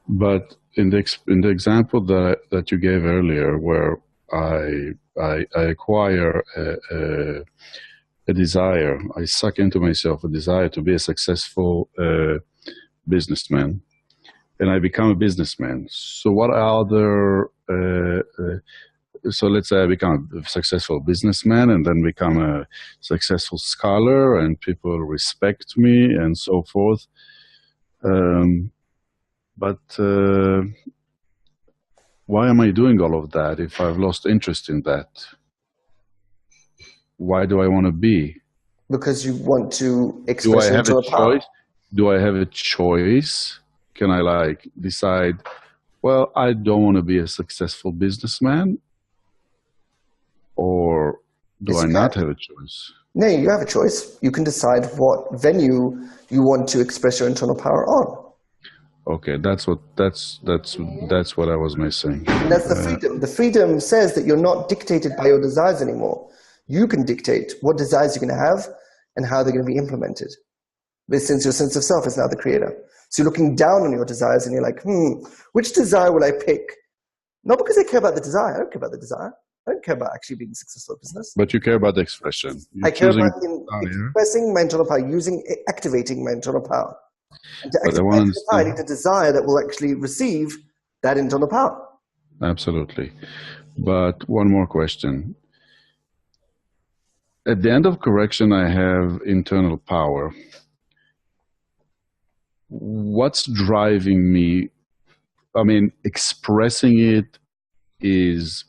But in the example that you gave earlier, where I acquire a desire, I suck into myself a desire to be a successful businessman, and I become a businessman. So what other so let's say I become a successful businessman and then become a successful scholar and people respect me and so forth. But why am I doing all of that if I've lost interest in that? Why do I want to be? Because you want to express Do I your have a internal power. choice? Do I have a choice? Can I like decide, well, I don't want to be a successful businessman? Or do Yes, I you not can. have a choice? No, you have a choice. You can decide what venue you want to express your internal power on. Okay, that's what I was missing. And that's the freedom. The freedom says that you're not dictated by your desires anymore. You can dictate what desires you're going to have and how they're going to be implemented. But since your sense of self is now the creator. So you're looking down on your desires and you're like, which desire will I pick? Not because I care about the desire. I don't care about the desire. I don't care about actually being successful in business. But you care about the expression. I care about expressing my internal power, activating my internal power. And to activate my internal power, I need a desire that will actually receive that internal power. Absolutely. But one more question. At the end of correction, I have internal power. What's driving me? I mean, expressing it is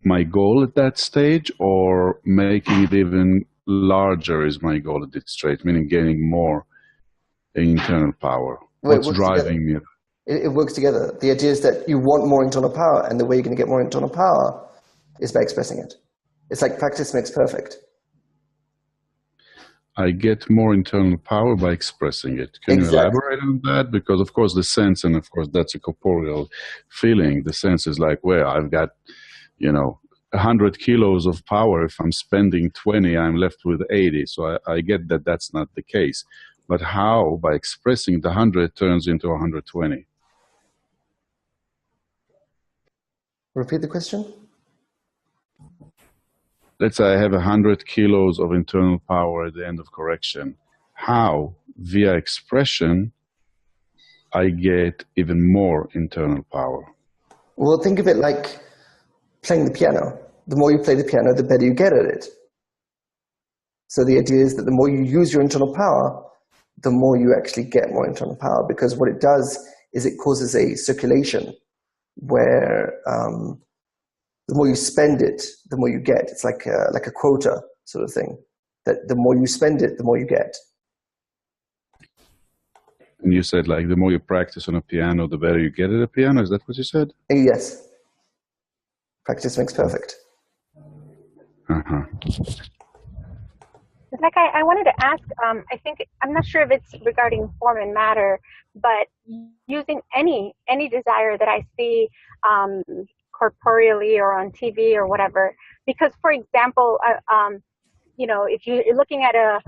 my goal at that stage, or making it even larger is my goal at this stage, meaning gaining more internal power. What's driving me? It works together. The idea is that you want more internal power, and the way you're going to get more internal power is by expressing it. It's like practice makes perfect. I get more internal power by expressing it. Can you elaborate on that? Because of course the sense, and of course that's a corporeal feeling. The sense is like, well, I've got, 100 kilos of power. If I'm spending 20, I'm left with 80. So I get that that's not the case. But how, by expressing the 100, turns into 120? Repeat the question. Let's say I have 100 kilos of internal power at the end of correction. How, via expression, I get even more internal power? Well, think of it like playing the piano. The more you play the piano, the better you get at it. So the idea is that the more you use your internal power, the more you actually get more internal power, because what it does is it causes a circulation where the more you spend it, the more you get. It's like a quota sort of thing, that the more you spend it, the more you get. And you said like the more you practice on a piano, the better you get at a piano. Is that what you said? Yes. Practice makes perfect. Uh-huh. Like I wanted to ask, I think, I'm not sure if it's regarding form and matter, but using any desire that I see corporeally or on TV or whatever, because, for example, if you're looking at a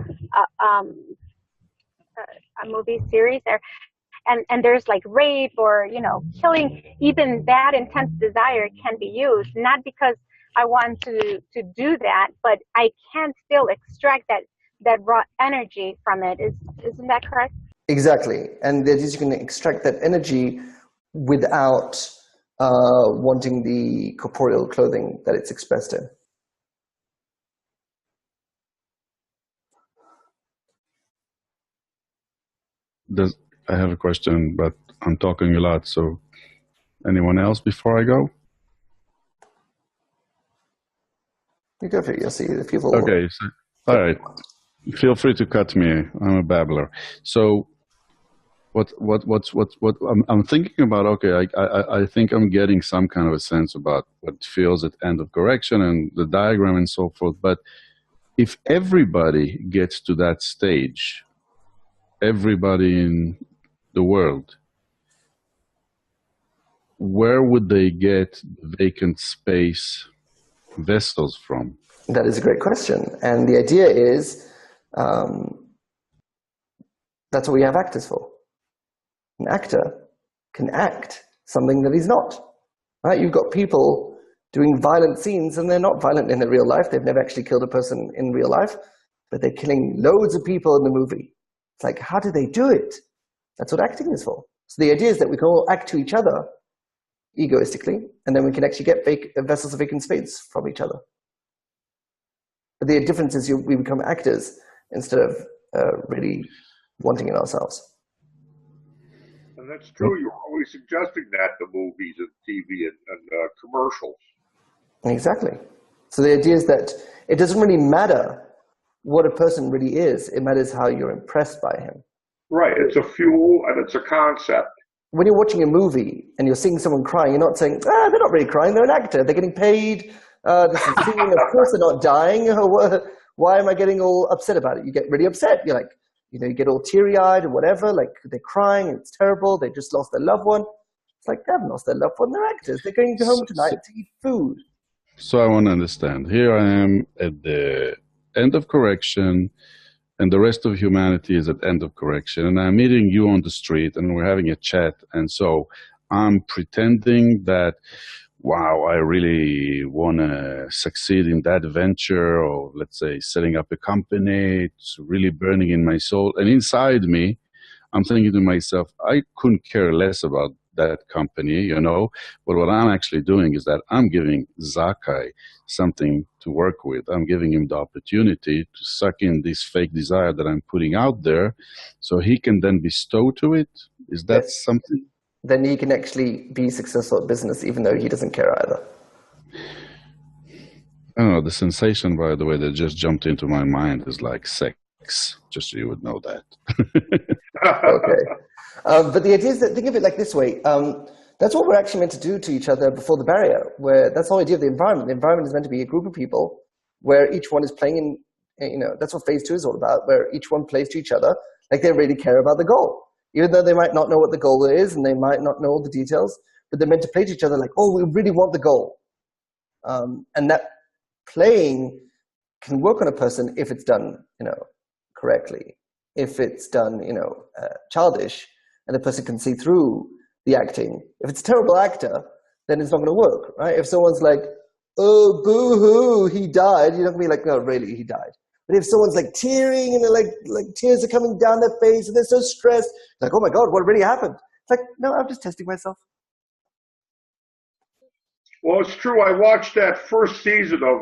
movie series there, and there's like rape or, killing, even that intense desire can be used, not because I want to do that, but I can still extract that raw energy from it. Isn't that correct? Exactly. And that is, you can extract that energy without wanting the corporeal clothing that it's expressed in. I have a question, but I'm talking a lot, so anyone else before I go? You go for it. You'll see the people. Okay. So, all right. Feel free to cut me. I'm a babbler. So, what I'm thinking about? Okay, I think I'm getting some kind of a sense about what feels at end of correction and the diagram and so forth. But if everybody gets to that stage, everybody in the world, where would they get vacant space vessels from? That is a great question. And the idea is That's what we have actors for. An actor can act something that he's not. Right? You've got people doing violent scenes, and they're not violent in their real life. They've never actually killed a person in real life, but they're killing loads of people in the movie. It's like, how do they do it? That's what acting is for. So the idea is that we can all act to each other egoistically, and then we can actually get vessels of vacant space from each other. But the difference is we become actors instead of really wanting it ourselves. And that's true. You're always suggesting that to movies and TV and commercials. Exactly. So the idea is that it doesn't really matter what a person really is. It matters how you're impressed by him. Right. It's a fuel and it's a concept. When you're watching a movie and you're seeing someone crying, you're not saying, they're not really crying. They're an actor. They're getting paid. This is scene. Of course they're not dying. Why am I getting all upset about it? You get really upset. You're like, you get all teary-eyed or whatever. Like, they're crying. And it's terrible. They just lost their loved one. It's like, they haven't lost their loved one. They're actors. They're going home tonight to eat food. So I want to understand. Here I am at the end of correction, and the rest of humanity is at end of correction. And I'm meeting you on the street, and we're having a chat. And so I'm pretending that, wow, I really want to succeed in that venture, or let's say setting up a company. It's really burning in my soul. And inside me, I'm thinking to myself, I couldn't care less about that company, but what I'm actually doing is that I'm giving Zakai something to work with. I'm giving him the opportunity to suck in this fake desire that I'm putting out there so he can then bestow to it. Is that something? Then he can actually be successful at business even though he doesn't care either. I don't know, the sensation, by the way, that just jumped into my mind is like sex, just so you would know that. Okay. But the idea is that, think of it like this way. That's what we're actually meant to do to each other before the barrier, where that's the whole idea of the environment. The environment is meant to be a group of people where each one is playing in, that's what phase 2 is all about, where each one plays to each other like they really care about the goal. Even though they might not know what the goal is and they might not know all the details, but they're meant to play to each other like, oh, we really want the goal. And that playing can work on a person if it's done, correctly. If it's done, childish, and the person can see through the acting. If it's a terrible actor, then it's not going to work, right? If someone's like, oh, boo-hoo, he died, you're not going to be like, no, really, he died. But if someone's like tearing and they're like tears are coming down their face and they're so stressed, like, oh my God, what really happened? It's like, no, I'm just testing myself. Well, it's true. I watched that first season of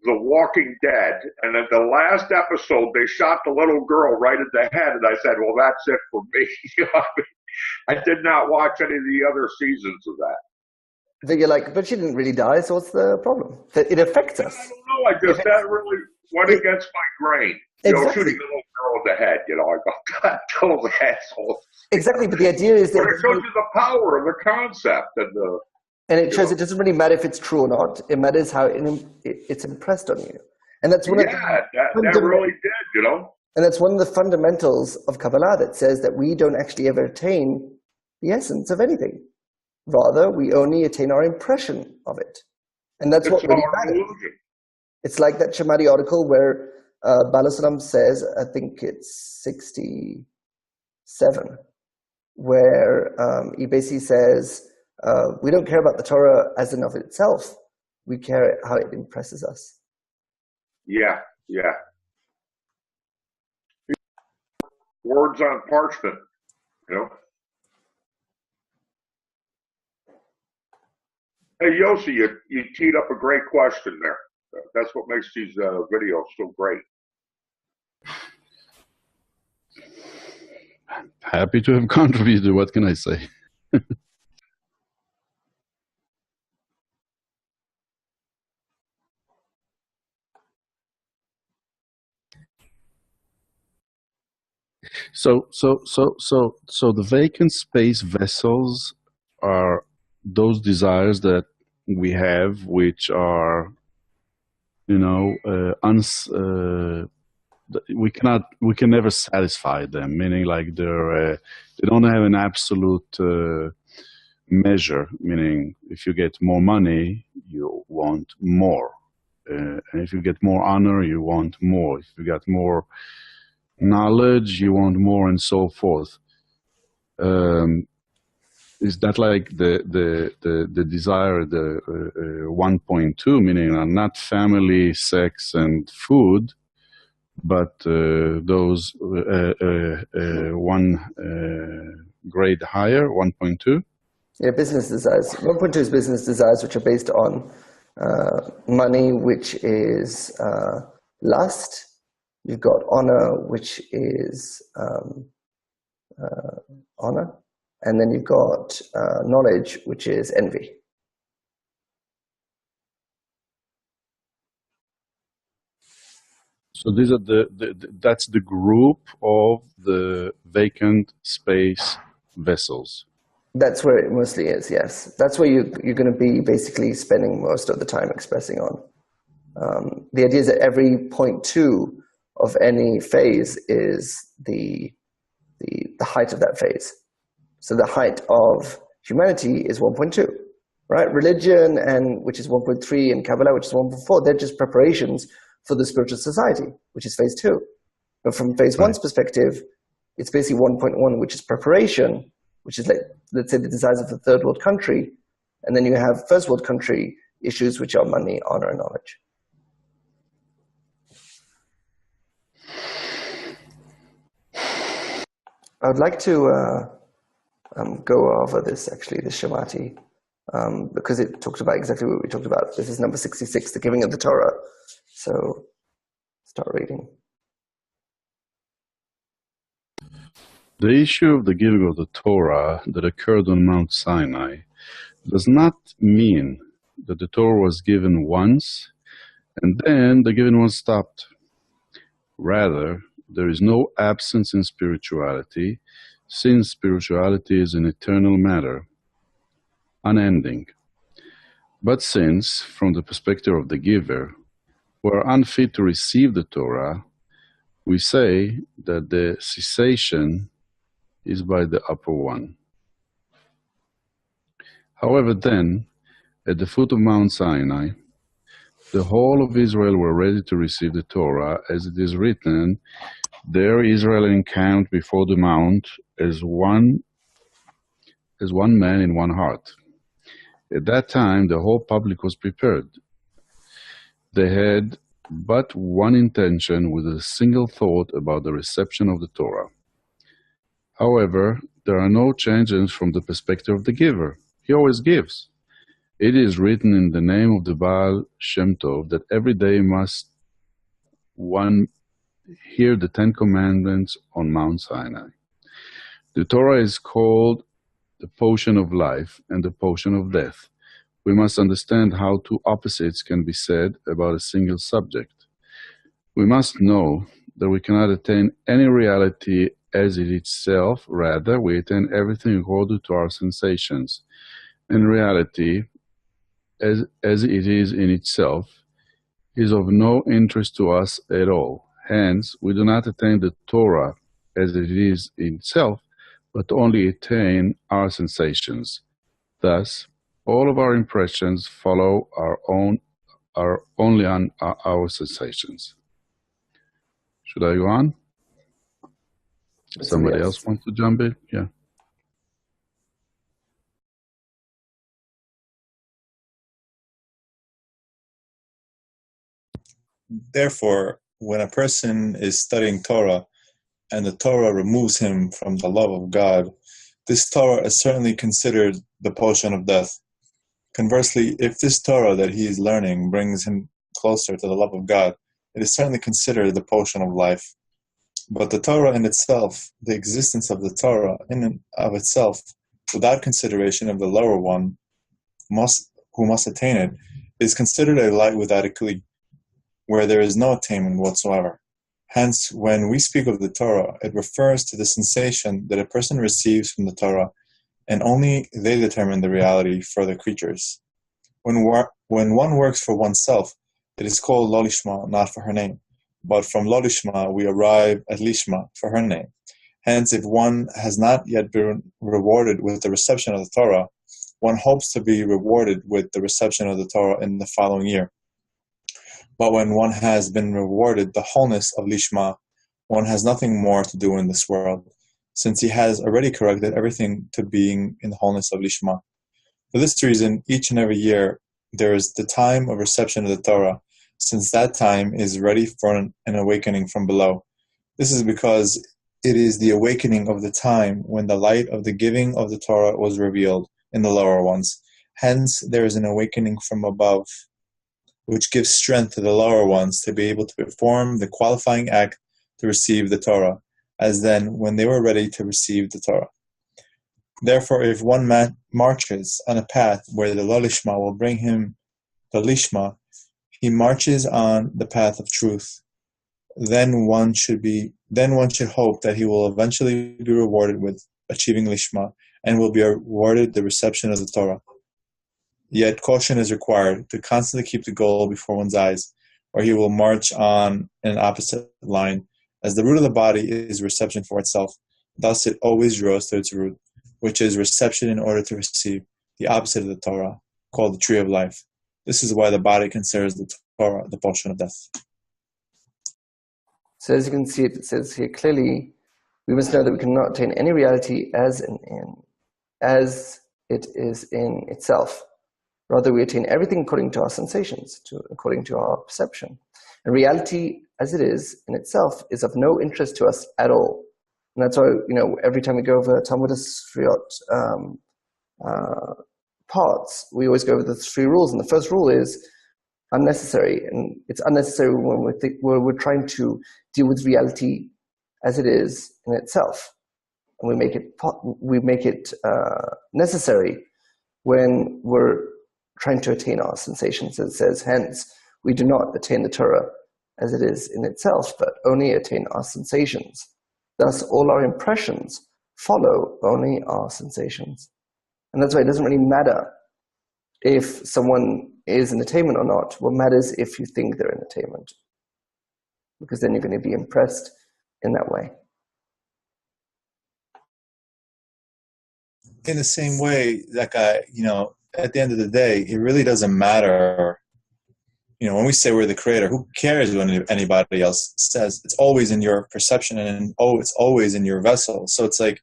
The Walking Dead, and at the last episode, they shot the little girl right in the head, and I said, well, that's it for me. I did not watch any of the other seasons of that. Then you're like, but she didn't really die, so what's the problem? It affects us. I don't know. That really went against my grain. Exactly. Shooting the little girl in the head, I go, God, those assholes. Exactly, but the idea is that... But it shows you the power of the concept and it shows it doesn't really matter if it's true or not. It matters how it's impressed on you. And that's one of that really did, And that's one of the fundamentals of Kabbalah that says that we don't actually ever attain the essence of anything. Rather, we only attain our impression of it. And that's what really matters. Illusion. It's like that Shamadi article where Balasalam says, I think it's 67, where he basically says, we don't care about the Torah as in of itself. We care how it impresses us. Yeah. Words on parchment, Hey, Yossi, you teed up a great question there. That's what makes these videos so great. Happy to have contributed. What can I say? So the vacant space vessels are those desires that we have, which are, we can never satisfy them. Meaning, like they don't have an absolute measure. Meaning, if you get more money, you want more, and if you get more honor, you want more. If you get more knowledge, you want more, and so forth. Is that like the desire, the 1.2, meaning not family, sex, and food, but those one grade higher, 1.2? Yeah, business desires. 1.2 is business desires, which are based on money, which is lust. You've got honor, which is honor. And then you've got knowledge, which is envy. So these are that's the group of the vacant space vessels. That's where it mostly is, yes. That's where you're going to be basically spending most of the time expressing on. The idea is that every 0.2 of any phase is the height of that phase. So the height of humanity is 1.2, right? Religion, and which is 1.3, and Kabbalah, which is 1.4, they're just preparations for the spiritual society, which is phase 2. But from phase 1's perspective, it's basically 1.1, which is preparation, which is like, let's say, the desires of the third world country. And then you have first world country issues, which are money, honor, and knowledge. I would like to go over this, actually, this Shemati, because it talks about exactly what we talked about. This is number 66, the giving of the Torah. So start reading. The issue of the giving of the Torah that occurred on Mount Sinai does not mean that the Torah was given once and then the giving was stopped. Rather, there is no absence in spirituality, since spirituality is an eternal matter, unending. But since, from the perspective of the giver, we are unfit to receive the Torah, we say that the cessation is by the upper one. However, then, at the foot of Mount Sinai, the whole of Israel were ready to receive the Torah, as it is written, there Israel encamped before the mount as one man in one heart. At that time, the whole public was prepared. They had but one intention with a single thought about the reception of the Torah. However, there are no changes from the perspective of the giver. He always gives. It is written in the name of the Baal Shem Tov that every day must one hear the 10 Commandments on Mount Sinai. The Torah is called the potion of life and the potion of death. We must understand how two opposites can be said about a single subject. We must know that we cannot attain any reality as it itself, rather we attain everything according to our sensations. And reality, as it is in itself, is of no interest to us at all. Hence, we do not attain the Torah as it is in itself, but only attain our sensations. Thus, all of our impressions follow are only on our sensations. Should I go on? Somebody else wants to jump in? Yeah. Therefore, when a person is studying Torah and the Torah removes him from the love of God, this Torah is certainly considered the potion of death. Conversely, if this Torah that he is learning brings him closer to the love of God, it is certainly considered the potion of life. But the Torah in itself, the existence of the Torah in and of itself, without consideration of the lower one who must attain it, is considered a light without a kli, where there is no attainment whatsoever. Hence, when we speak of the Torah, it refers to the sensation that a person receives from the Torah, and only they determine the reality for the creatures. When one works for oneself, it is called lo lishma, not for her name. But from lo lishma, we arrive at lishma, for her name. Hence, if one has not yet been rewarded with the reception of the Torah, one hopes to be rewarded with the reception of the Torah in the following year. But when one has been rewarded the wholeness of lishma, one has nothing more to do in this world, since he has already corrected everything to being in the wholeness of Lishma. For this reason, each and every year, there is the time of reception of the Torah, since that time is ready for an awakening from below. This is because it is the awakening of the time when the light of the giving of the Torah was revealed in the lower ones. Hence, there is an awakening from above, which gives strength to the lower ones to be able to perform the qualifying act to receive the Torah, as then when they were ready to receive the Torah. Therefore, if one man marches on a path where the Lo Lishma will bring him the Lishma, he marches on the path of truth. Then one should hope that he will eventually be rewarded with achieving Lishma and will be awarded the reception of the Torah. Yet caution is required to constantly keep the goal before one's eyes, or he will march on an opposite line, as the root of the body is reception for itself. Thus it always draws to its root, which is reception in order to receive the opposite of the Torah, called the tree of life. This is why the body considers the Torah the portion of death. So as you can see, it says here clearly, we must know that we cannot attain any reality as it is in itself. Rather, we attain everything according to our sensations, according to our perception. And reality as it is in itself is of no interest to us at all. And that's why, every time we go over uMasbirot parts, we always go over the 3 rules. And the first rule is unnecessary. And it's unnecessary when we're trying to deal with reality as it is in itself. And we make it necessary when we're trying to attain our sensations. It says, hence, we do not attain the Torah as it is in itself, but only attain our sensations. Thus, all our impressions follow only our sensations. And that's why it doesn't really matter if someone is in attainment or not. What matters if you think they're in attainment, because then you're going to be impressed in that way. In the same way, at the end of the day, it really doesn't matter. When we say we're the creator, who cares what anybody else says? It's always in your perception, and it's always in your vessel. So it's like,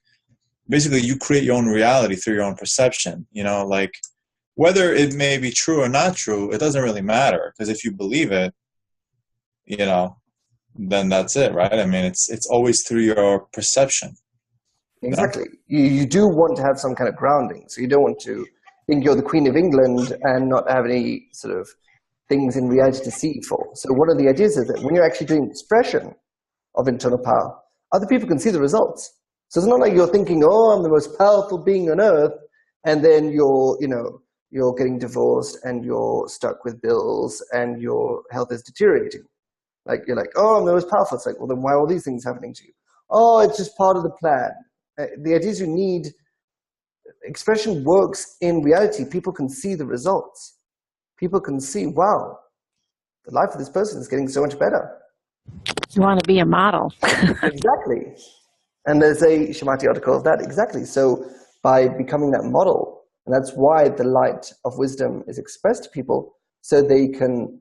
basically, you create your own reality through your own perception. Whether it may be true or not true, it doesn't really matter, because if you believe it, then that's it, right? I mean, it's always through your perception. Exactly. You do want to have some kind of grounding, so you don't want to think you're the Queen of England and not have any sort of things in reality to see for. So one of the ideas is that when you're actually doing expression of internal power, other people can see the results. So it's not like you're thinking, oh, I'm the most powerful being on earth, and then you're getting divorced and you're stuck with bills and your health is deteriorating. You're like, oh, I'm the most powerful. It's like, well, then why are all these things happening to you? Oh, it's just part of the plan. The idea is you need expression works in reality. People can see the results. People can see, wow, the life of this person is getting so much better. You want to be a model. Exactly. And there's a Shemati article of that, exactly. So by becoming that model, and that's why the light of wisdom is expressed to people, so they can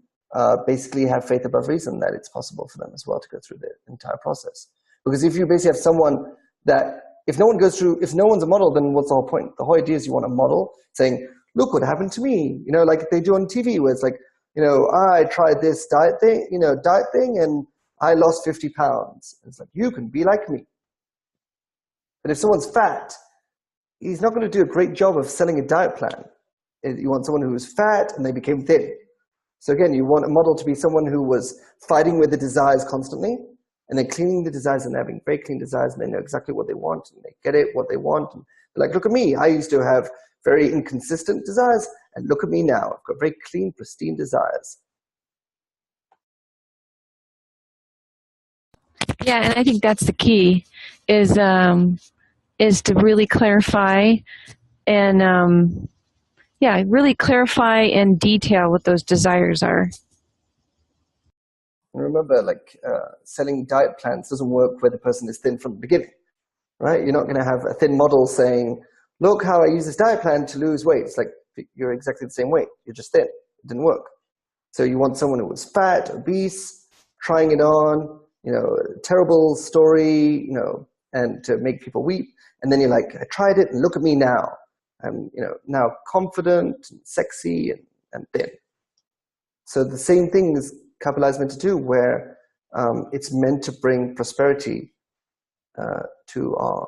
basically have faith above reason that it's possible for them as well to go through the entire process. Because if you basically have someone that, if no one's a model, then what's the whole point? The whole idea is you want a model saying, look what happened to me, like they do on TV, where it's like, I tried this diet thing, and I lost 50 pounds. It's like, you can be like me. But if someone's fat, he's not going to do a great job of selling a diet plan. You want someone who was fat and they became thin. So again, you want a model to be someone who was fighting with the desires constantly, and they're cleaning the desires, and they're having very clean desires, and they know exactly what they want, and they get it, what they want. And they're like, look at me. I used to have very inconsistent desires, and look at me now. I've got very clean, pristine desires. Yeah, and I think that's the key, is to really clarify and really clarify in detail what those desires are. And remember, selling diet plans doesn't work where the person is thin from the beginning, right? You're not going to have a thin model saying, look how I use this diet plan to lose weight. It's like, you're exactly the same weight. You're just thin. It didn't work. So you want someone who was fat, obese, trying it on, terrible story, and to make people weep. And then you're like, I tried it and look at me now. I'm, now confident and sexy and thin. So the same thing is Kabbalah is meant to do, where it's meant to bring prosperity to our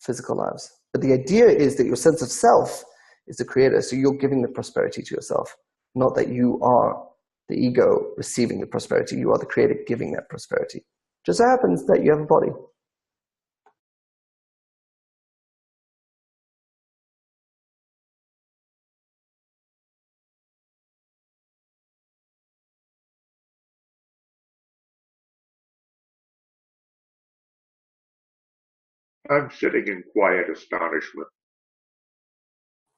physical lives. But the idea is that your sense of self is the creator, so you're giving the prosperity to yourself, not that you are the ego receiving the prosperity. You are the creator giving that prosperity. Just so happens that you have a body. I'm sitting in quiet astonishment.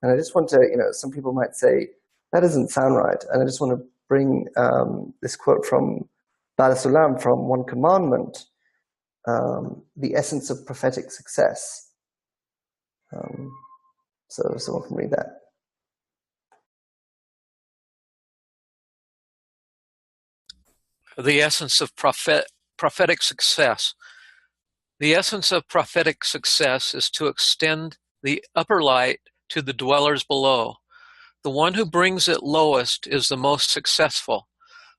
And I just want to, some people might say, that doesn't sound right. And I just want to bring this quote from Bala Sulam from One Commandment, the essence of prophetic success. So someone can read that. The essence of prophetic success. The essence of prophetic success is to extend the upper light to the dwellers below. The one who brings it lowest is the most successful.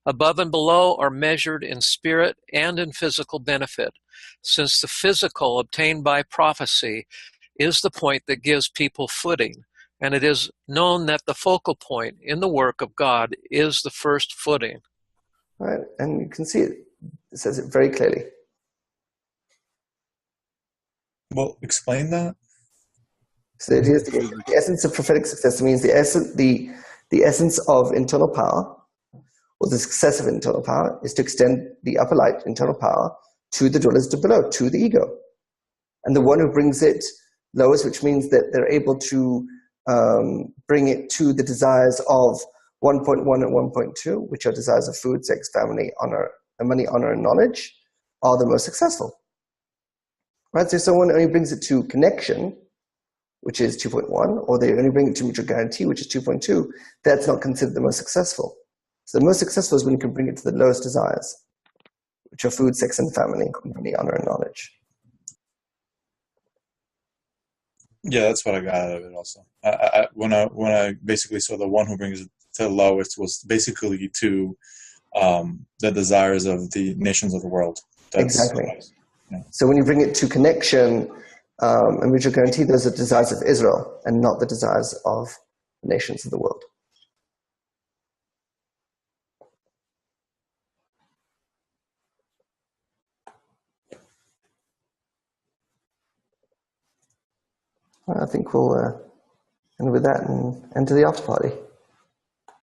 Above and below are measured in spirit and in physical benefit, since the physical obtained by prophecy is the point that gives people footing, and it is known that the focal point in the work of God is the first footing. Right, and you can see it. It says it very clearly. Well, explain that. So it is the essence of prophetic success. It means the essence of internal power, or the success of internal power, is to extend the upper light, internal power, to the dwellers below, to the ego. And the one who brings it lowest, which means that they're able to bring it to the desires of 1.1 and 1.2, which are desires of food, sex, family, honor, and money, honor, and knowledge, are the most successful. Right? So someone only brings it to connection, which is 2.1, or they only bring it to mutual guarantee, which is 2.2, that's not considered the most successful. So the most successful is when you can bring it to the lowest desires, which are food, sex, and family, money, honor, and knowledge. Yeah, that's what I got out of it also. When I basically saw the one who brings it to the lowest was basically to the desires of the nations of the world. Exactly. Yeah. So when you bring it to connection and mutual guarantee, those are the desires of Israel and not the desires of the nations of the world. I think we'll end with that and enter the after party.